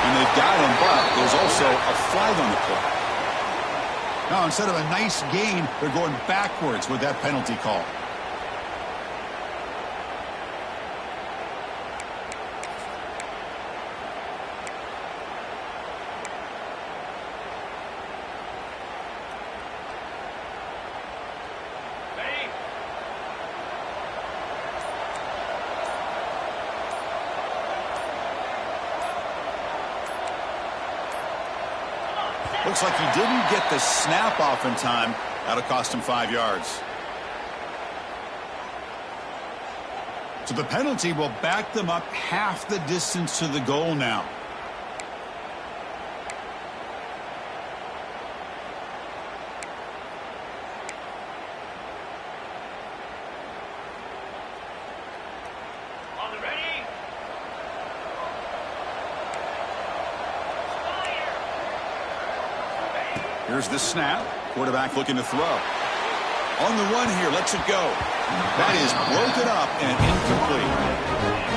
And they've got him, but there's also a flag on the play. Now, instead of a nice gain, they're going backwards with that penalty call. Looks like he didn't get the snap off in time. That'll cost him 5 yards. So the penalty will back them up half the distance to the goal now. Here's the snap. Quarterback looking to throw. On the run here, lets it go. That is broken up and incomplete.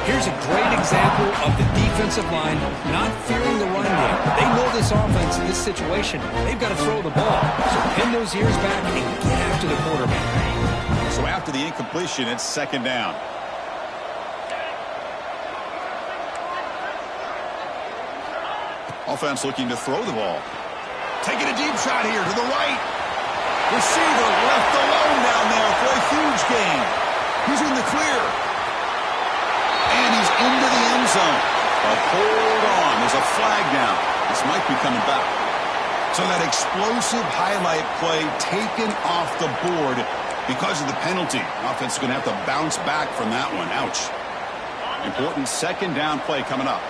Here's a great example of the defensive line not fearing the run game. They know this offense in this situation. They've got to throw the ball. So pin those ears back and get after the quarterback. So after the incompletion, it's second down. Offense looking to throw the ball. Taking a deep shot here to the right. Receiver left alone down there for a huge gain. He's in the clear. And he's into the end zone. But hold on, there's a flag down. This might be coming back. So that explosive highlight play taken off the board because of the penalty. Offense is going to have to bounce back from that one. Ouch. Important second down play coming up.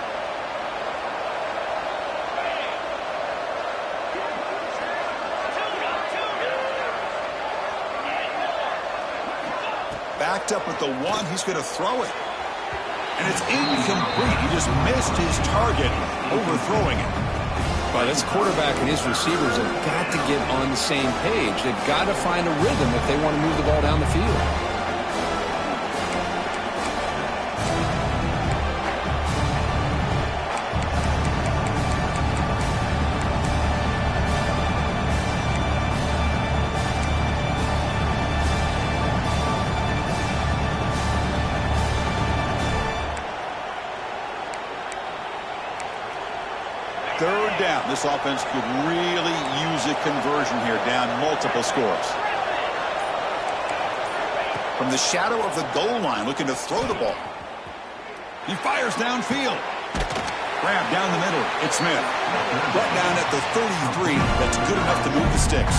Backed up at the 1. He's going to throw it. And it's incomplete. He just missed his target, overthrowing it. Well, this quarterback and his receivers have got to get on the same page. They've got to find a rhythm if they want to move the ball down the field. Third down. This offense could really use a conversion here, down multiple scores. From the shadow of the goal line, looking to throw the ball. He fires downfield. Grab down the middle. It's Smith. Brought down at the 33. That's good enough to move the sticks.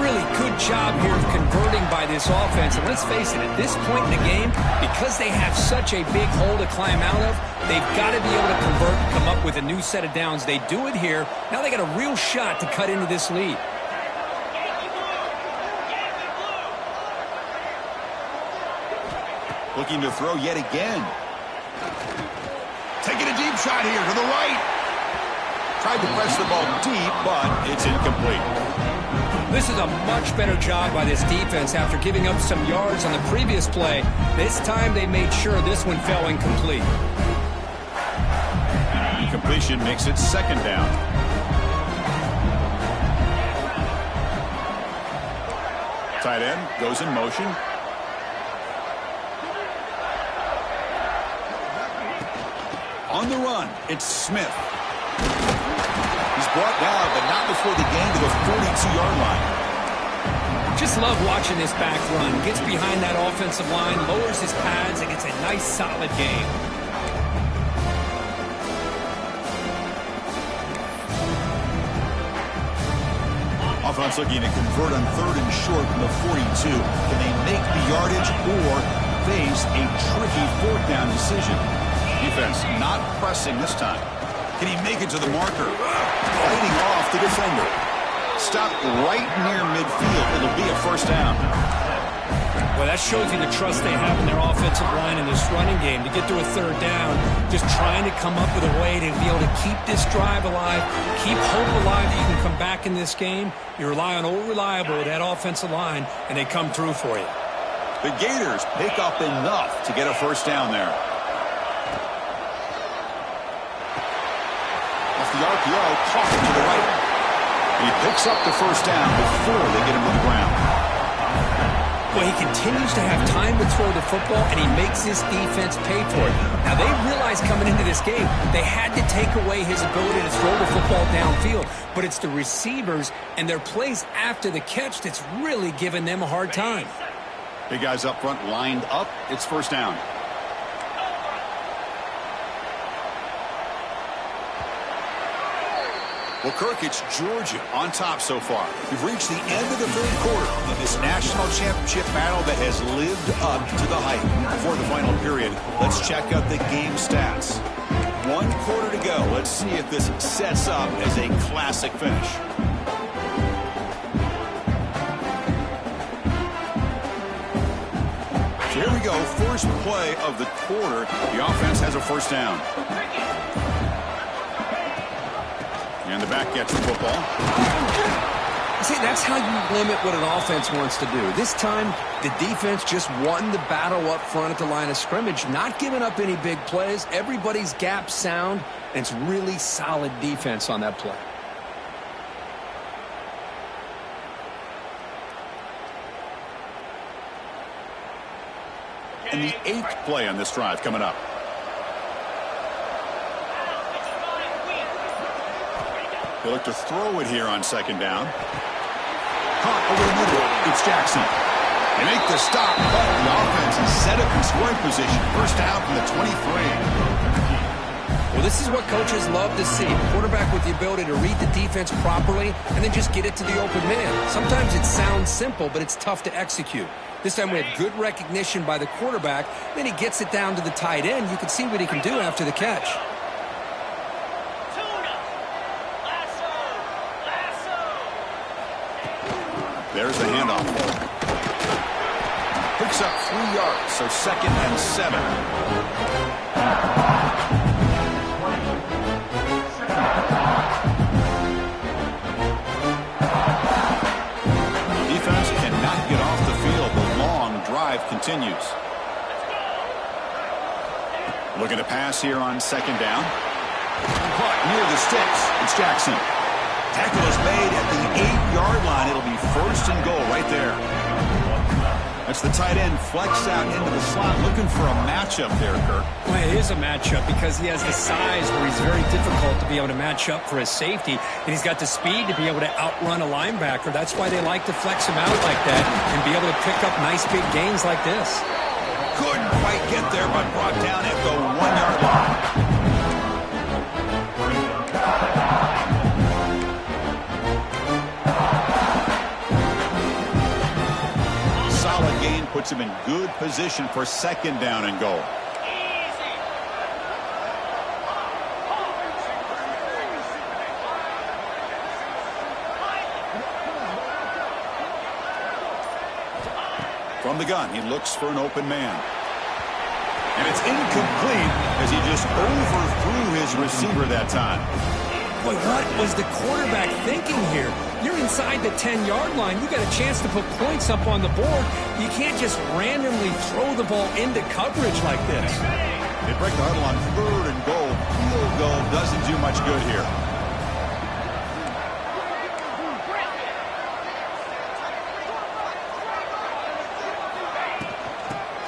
Really good job here of converting by this offense. And let's face it, at this point in the game, because they have such a big hole to climb out of, they've got to be able to convert and come up with a new set of downs. They do it here. Now they got a real shot to cut into this lead. Looking to throw yet again. Taking a deep shot here to the right. Tried to press the ball deep, but it's incomplete. This is a much better job by this defense after giving up some yards on the previous play. This time they made sure this one fell incomplete. Incompletion makes it second down. Tight end goes in motion. On the run, it's Smith. He's brought down, but not before the gain to the 42-yard line. Just love watching this back run. Gets behind that offensive line, lowers his pads, and gets a nice, solid gain. Offense looking to convert on 3rd and short from the 42. Can they make the yardage or face a tricky 4th down decision? Defense not pressing this time. Can he make it to the marker? Fighting off the defender. Stopped right near midfield. It'll be a first down. Well, that shows you the trust they have in their offensive line in this running game. To get to a 3rd down, just trying to come up with a way to be able to keep this drive alive, keep hope alive that you can come back in this game. You rely on old reliable with that offensive line, and they come through for you. The Gators pick up enough to get a first down there. The RPO caught to the right. He picks up the first down before they get him to the ground. Well, he continues to have time to throw the football, and he makes this defense pay for it. Now, they realized coming into this game they had to take away his ability to throw the football downfield, but it's the receivers and their plays after the catch that's really giving them a hard time. Big guys up front lined up. It's first down. Well, Kirk, it's Georgia on top so far. We've reached the end of the 3rd quarter in this national championship battle that has lived up to the hype. Before the final period, let's check out the game stats. 1 quarter to go. Let's see if this sets up as a classic finish. So here we go. First play of the quarter. The offense has a first down. And the back gets the football. See, that's how you limit what an offense wants to do. This time, the defense just won the battle up front at the line of scrimmage, not giving up any big plays. Everybody's gap sound, and it's really solid defense on that play. And the 8th play on this drive coming up. He'll look to throw it here on second down. Caught over the middle. It's Jackson. They make the stop, but the offense is set up in scoring position. First down from the 23. Well, this is what coaches love to see. A quarterback with the ability to read the defense properly and then just get it to the open man. Sometimes it sounds simple, but it's tough to execute. This time we had good recognition by the quarterback. Then he gets it down to the tight end. You can see what he can do after the catch. There's the handoff. Picks up 3 yards, so 2nd and 7. Defense cannot get off the field. The long drive continues. Looking to pass here on 2nd down. Caught near the sticks. It's Jackson. Tackle is made at the 8-yard line. It'll be 1st and goal right there. That's the tight end flex out into the slot, looking for a matchup there, Kirk. Well, it is a matchup because he has the size where he's very difficult to be able to match up for his safety, and he's got the speed to be able to outrun a linebacker. That's why they like to flex him out like that and be able to pick up nice big gains like this. Couldn't quite get there, but brought down at the 1-yard line. Gain puts him in good position for 2nd down and goal. From the gun, he looks for an open man. And it's incomplete as he just overthrew his receiver that time. Boy, what was the quarterback thinking here? You're inside the 10-yard line. You got a chance to put points up on the board. You can't just randomly throw the ball into coverage like this. They break the huddle on 3rd and goal. Field goal doesn't do much good here.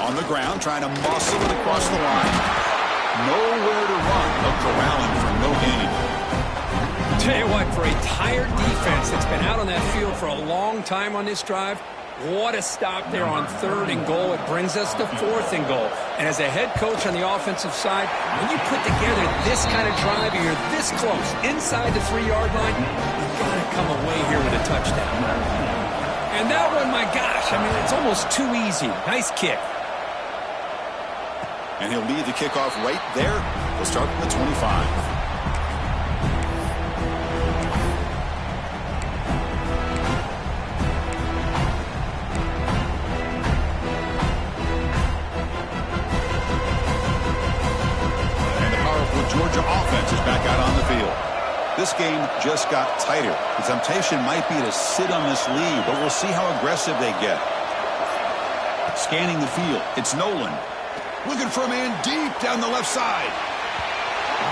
On the ground, trying to muscle it across the line. Nowhere to run. They'll corral him for no gain. Tell you what, for a tired defense that's been out on that field for a long time on this drive, what a stop there on 3rd and goal. It brings us to 4th and goal. And as a head coach on the offensive side, when you put together this kind of drive, you're this close inside the 3-yard line, you've got to come away here with a touchdown. And that one, my gosh, I mean, it's almost too easy. Nice kick. And he'll lead the kickoff right there. We'll start from the 25. Georgia offense is back out on the field. This game just got tighter. The temptation might be to sit on this lead, but we'll see how aggressive they get. Scanning the field, it's Nolan. Looking for a man deep down the left side.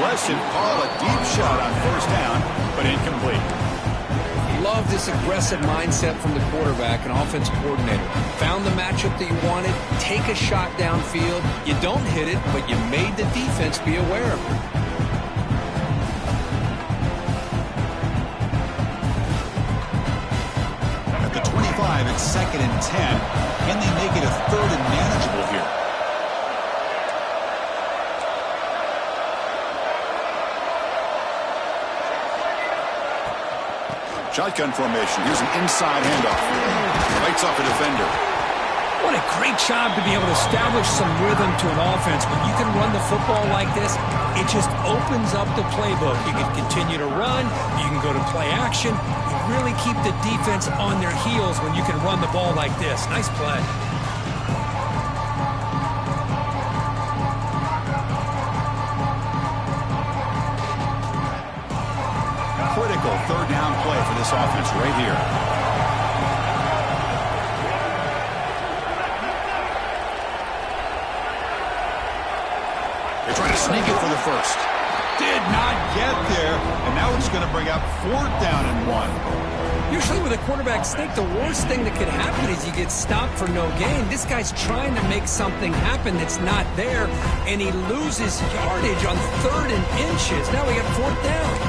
Aggressive call, a deep shot on 1st down, but incomplete. Love this aggressive mindset from the quarterback and offense coordinator. Found the matchup that you wanted, take a shot downfield. You don't hit it, but you made the defense be aware of it. At the 25, it's 2nd and 10. Can they make it a 3rd and manageable here? Shotgun formation. Here's an inside handoff. Bites off a defender. What a great job to be able to establish some rhythm to an offense. When you can run the football like this, it just opens up the playbook. You can continue to run. You can go to play action. You really keep the defense on their heels when you can run the ball like this. Nice play. Critical 3rd down play for this offense right here. They're trying to sneak it for the 1st. Did not get there, and now it's going to bring up 4th down and 1. Usually with a quarterback sneak, the worst thing that could happen is you get stopped for no gain. This guy's trying to make something happen that's not there, and he loses yardage on 3rd and inches. Now we got 4th down.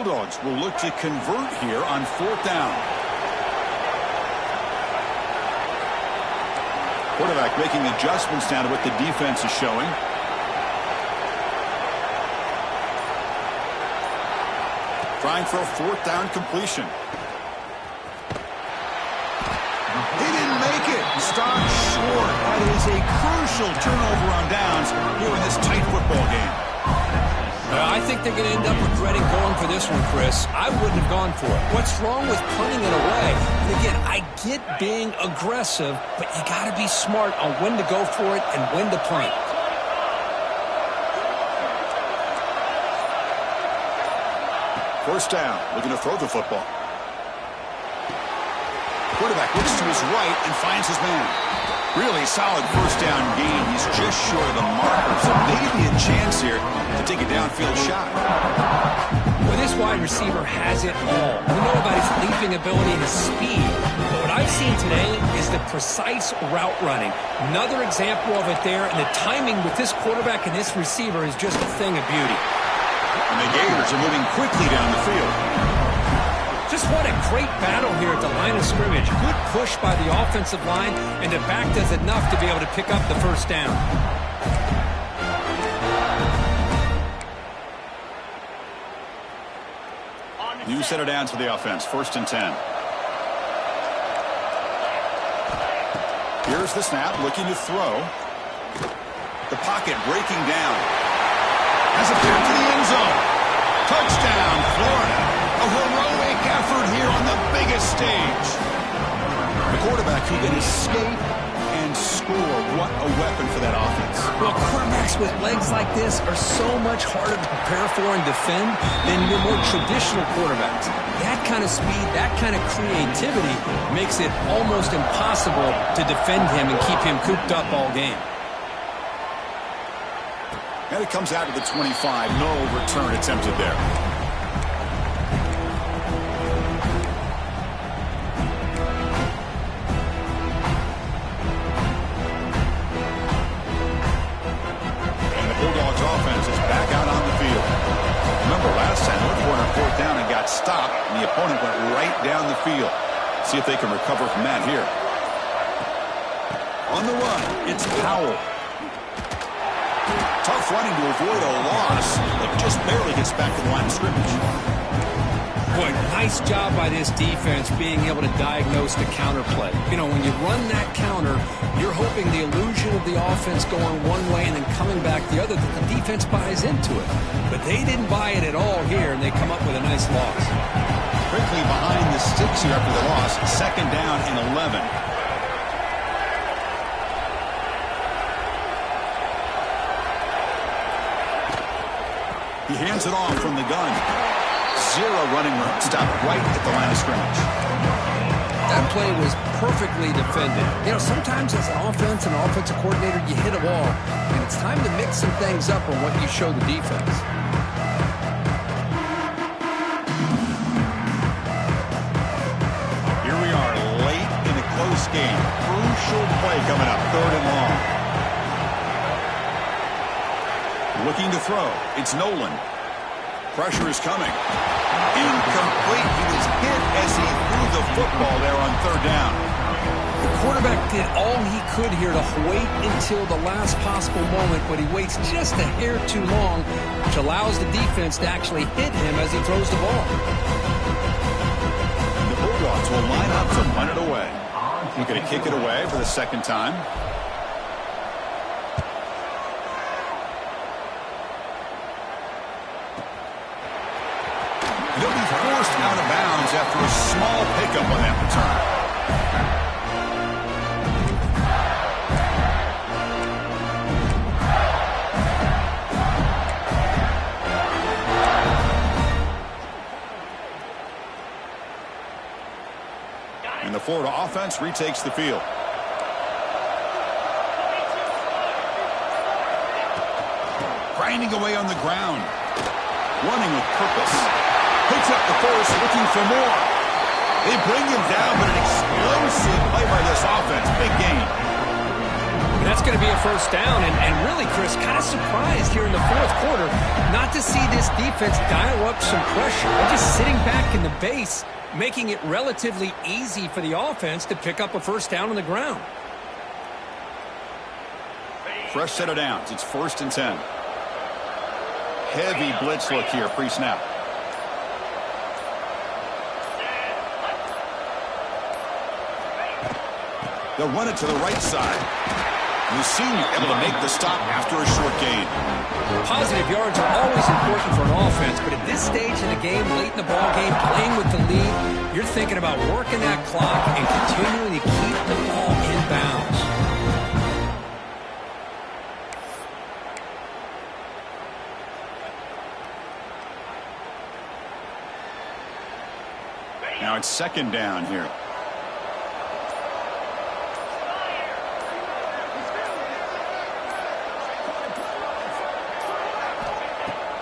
Bulldogs will look to convert here on 4th down. Quarterback making adjustments now to what the defense is showing. Trying for a 4th down completion. He didn't make it. Stopped short. That is a crucial turnover on downs here in this tight football game. I think they're going to end up regretting going for this one, Chris. I wouldn't have gone for it. What's wrong with punting it away? And again, I get being aggressive, but you got to be smart on when to go for it and when to punt. First down, looking to throw the football. Quarterback looks to his right and finds his man. Really solid first down gain. He's just short of the marker, so maybe a chance here to take a downfield shot. Well, this wide receiver has it all. We know about his leaping ability and his speed, but what I've seen today is the precise route running. Another example of it there, and the timing with this quarterback and this receiver is just a thing of beauty. And the Gators are moving quickly down the field. Just what a great battle here at the line of scrimmage. Good push by the offensive line, and the back does enough to be able to pick up the first down. New set of downs for the offense. 1st and 10. Here's the snap, looking to throw. The pocket breaking down. Has it back to the end zone. Touchdown, Florida. A heroic effort here on the biggest stage. The quarterback who can escape and score. What a weapon for that offense. Well, quarterbacks with legs like this are so much harder to prepare for and defend than your more traditional quarterbacks. That kind of speed, that kind of creativity makes it almost impossible to defend him and keep him cooped up all game. And it comes out to the 25. No return attempted there. And the Bulldogs offense is back out on the field. Remember last time they were on 4th down and got stopped, and the opponent went right down the field. See if they can recover from that here. On the run, it's Powell. Tough running to avoid a loss, but just barely gets back to the line of scrimmage. Boy, nice job by this defense being able to diagnose the counter play. You know, when you run that counter, you're hoping the illusion of the offense going one way and then coming back the other, that the defense buys into it. But they didn't buy it at all here, and they come up with a nice loss. Quickly behind the sticks here after the loss. 2nd down and 11. He hands it off from the gun. Zero running room. Stopped right at the line of scrimmage. That play was perfectly defended. You know, sometimes as an offense and offensive coordinator, you hit a wall, and it's time to mix some things up on what you show the defense. Here we are late in a close game. Crucial play coming up. 3rd and long. Looking to throw. It's Nolan. Pressure is coming. Incomplete. He was hit as he threw the football there on 3rd down. The quarterback did all he could here to wait until the last possible moment, but he waits just a hair too long, which allows the defense to actually hit him as he throws the ball. The Bulldogs will line up to punt it away. We're going to kick it away for the 2nd time. They'll be forced out of bounds after a small pickup on that return. And the Florida offense retakes the field. Grinding away on the ground. Running with purpose. Picks up the first, looking for more. They bring him down, but an explosive play by this offense. Big game. That's going to be a first down, and really, Chris, kind of surprised here in the fourth quarter not to see this defense dial up some pressure. They're just sitting back in the base, making it relatively easy for the offense to pick up a first down on the ground. Fresh set of downs. It's 1st and 10. Heavy blitz look here pre-snap. They'll run it to the right side. The senior able to make the stop after a short gain. Positive yards are always important for an offense, but at this stage in the game, late in the ball game, playing with the lead, you're thinking about working that clock and continuing to keep the ball in bounds. Now it's 2nd down here.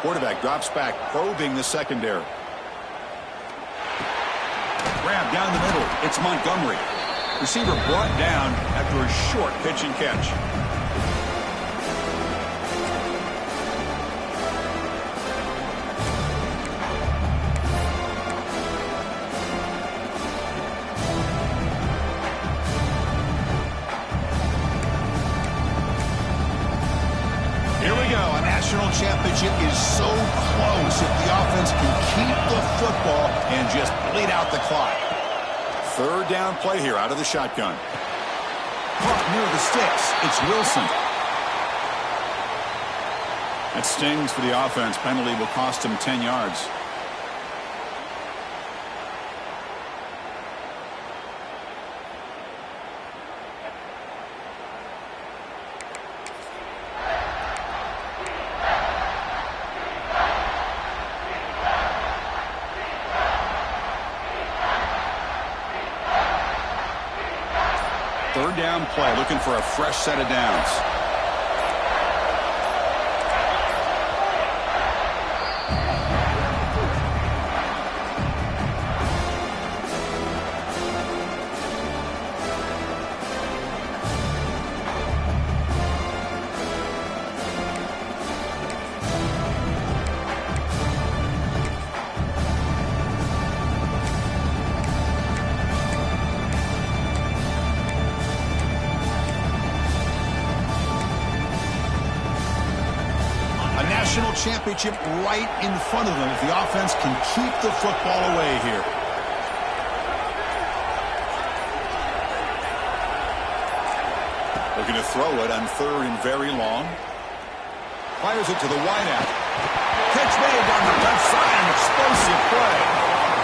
Quarterback drops back, probing the secondary. Grab down the middle. It's Montgomery. Receiver brought down after a short pitch and catch. Championship is so close if the offense can keep the football and just bleed out the clock. 3rd down play here out of the shotgun. Caught near the sticks. It's Wilson. That stings for the offense. Penalty will cost him 10 yards. Down play, looking for a fresh set of downs. Championship right in front of them if the offense can keep the football away here. Looking to throw it on 3rd and very long. Fires it to the wideout. Catch made down the left side, an explosive play.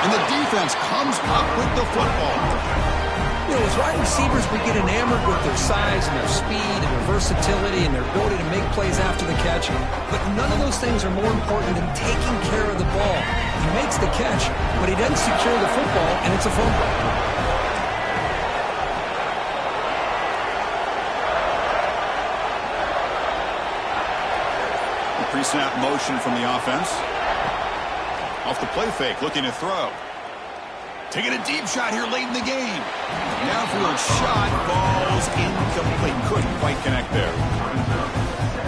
And the defense comes up with the football. You know, as wide receivers, we get enamored with their size and their speed and their versatility and their ability to make plays after the catch. But none of those things are more important than taking care of the ball. He makes the catch, but he doesn't secure the football, and it's a fumble. The pre-snap motion from the offense. Off the play fake, looking to throw. Taking a deep shot here late in the game. Downfield shot, falls incomplete. Couldn't quite connect there.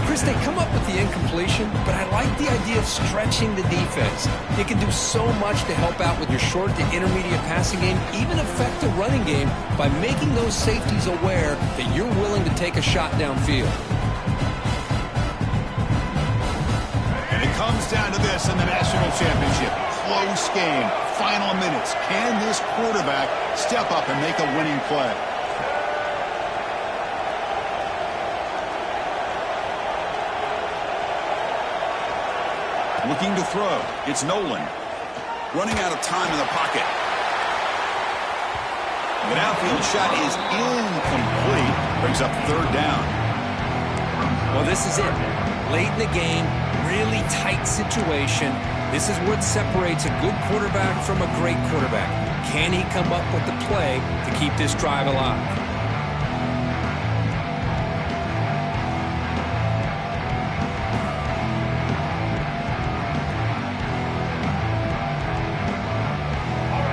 Chris, they come up with the incompletion, but I like the idea of stretching the defense. It can do so much to help out with your short to intermediate passing game, even affect the running game by making those safeties aware that you're willing to take a shot downfield. And it comes down to this in the national championship. Close game. Final minutes. Can this quarterback step up and make a winning play? Looking to throw. It's Nolan. Running out of time in the pocket. The downfield shot is incomplete. Brings up 3rd down. Well, this is it. Late in the game, really tight situation. This is what separates a good quarterback from a great quarterback. Can he come up with the play to keep this drive alive?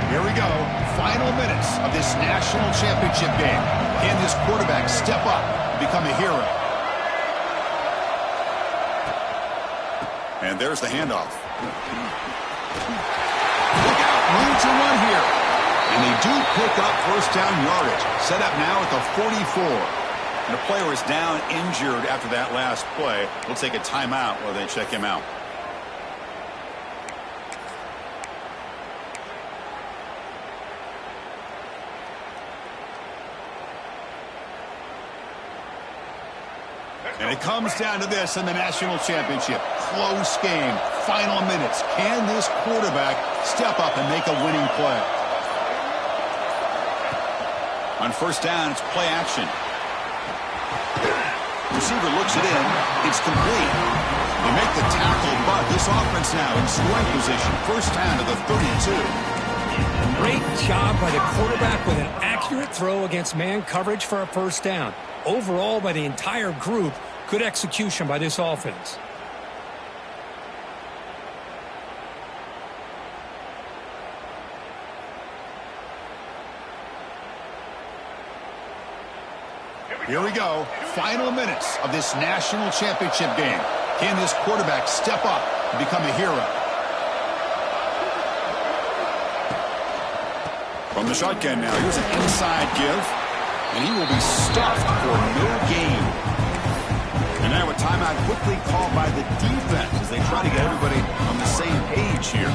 Here we go. Final minutes of this national championship game. Can this quarterback step up become a hero. And there's the handoff. Look out, room to run here. And they do pick up first down yardage. Set up now at the 44. And the player is down injured after that last play. We'll take a timeout while they check him out. And it comes down to this in the national championship. Close game. Final minutes. Can this quarterback step up and make a winning play? On first down, it's play action. Receiver looks it in. It's complete. They make the tackle, but this offense now in scoring position. First down to the 32. Great job by the quarterback with an accurate throw against man coverage for a first down. Overall, by the entire group, good execution by this offense. Here we go. Final minutes of this national championship game. Can this quarterback step up and become a hero? From the shotgun now, here's an inside give. And he will be stuffed for no gain. And now a timeout quickly called by the defense as they try to get everybody on the same page here.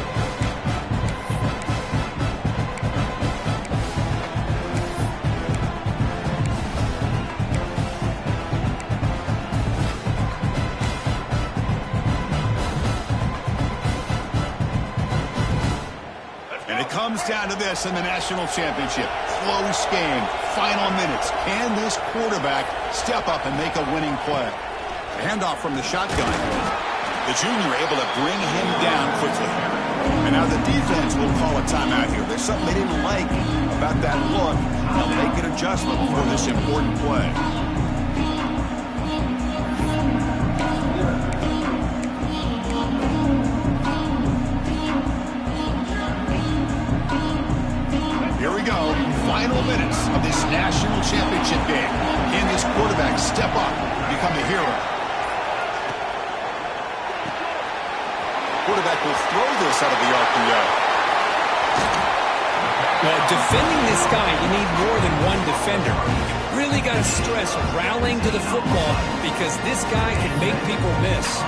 And it comes down to this in the national championship. Close game. Final minutes. Can this quarterback step up and make a winning play? A handoff from the shotgun. The junior able to bring him down quickly. And now the defense will call a timeout here. There's something they didn't like about that look. They'll make an adjustment for this important play. Here we go. Final minutes of this national championship game. Can this quarterback step up and become a hero? Quarterback will throw this out of the RPO. Well, defending this guy, you need more than one defender. You really got to stress rallying to the football because this guy can make people miss.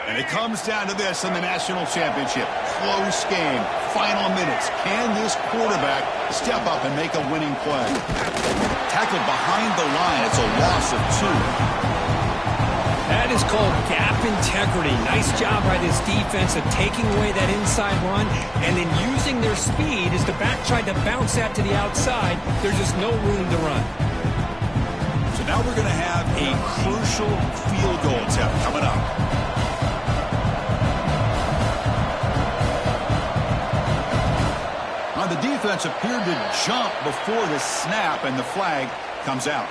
And it comes down to this in the national championship. Close game. Final minutes. Can this quarterback step up and make a winning play? Tackled behind the line. It's a loss of 2. That is called gap integrity. Nice job by this defense of taking away that inside run and then using their speed as the back tried to bounce that to the outside. There's just no room to run. So now we're going to have a crucial field goal attempt coming up. The defense appeared to jump before the snap, and the flag comes out.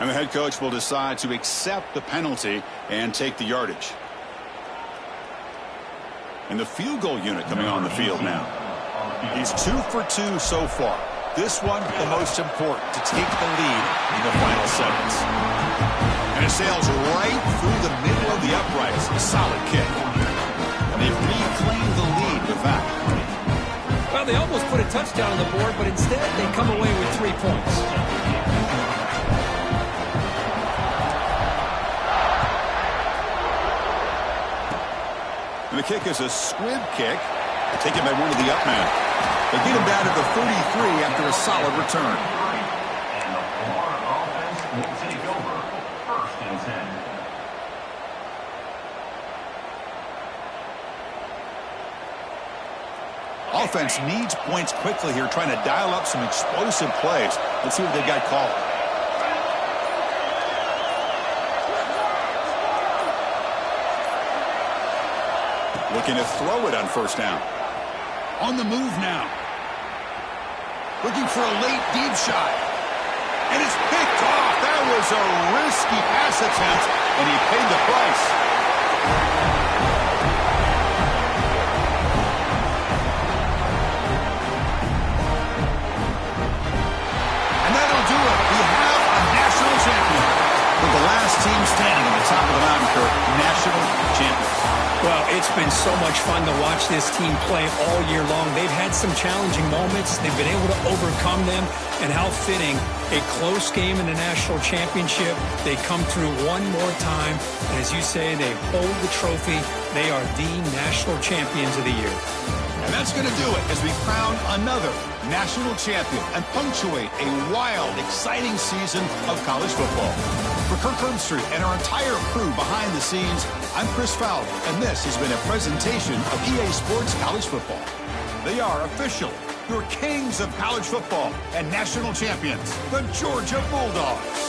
And the head coach will decide to accept the penalty and take the yardage. And the field goal unit coming on the field now. He's 2 for 2 so far. This one, the most important, to take the lead in the final seconds. And it sails right through the middle of the uprights. A solid kick. And they reclaim the lead with that. Well, they almost put a touchdown on the board, but instead they come away with 3 points. And the kick is a squib kick. Taken by one of the up men. They get him down to the 33 after a solid return. And the Florida offense will take over. First and 10. Offense needs points quickly here, trying to dial up some explosive plays. Let's see what they've got called. Looking to throw it on first down. On the move now. Looking for a late deep shot. And it's picked off. That was a risky pass attempt, and he paid the price. And that'll do it. We have a national champion. With the last team standing at the top of the mountain, Kurt, national champions. Well, it's been so much fun to watch this team play all year long. They've had some challenging moments. They've been able to overcome them. And how fitting, a close game in the national championship. They come through one more time. And as you say, they hold the trophy. They are the national champions of the year. And that's going to do it as we crown another national champion and punctuate a wild, exciting season of college football. For Kirk Herbstreit and our entire crew behind the scenes, I'm Chris Fowler, and this has been a presentation of EA Sports College Football. They are official, your kings of college football and national champions, the Georgia Bulldogs.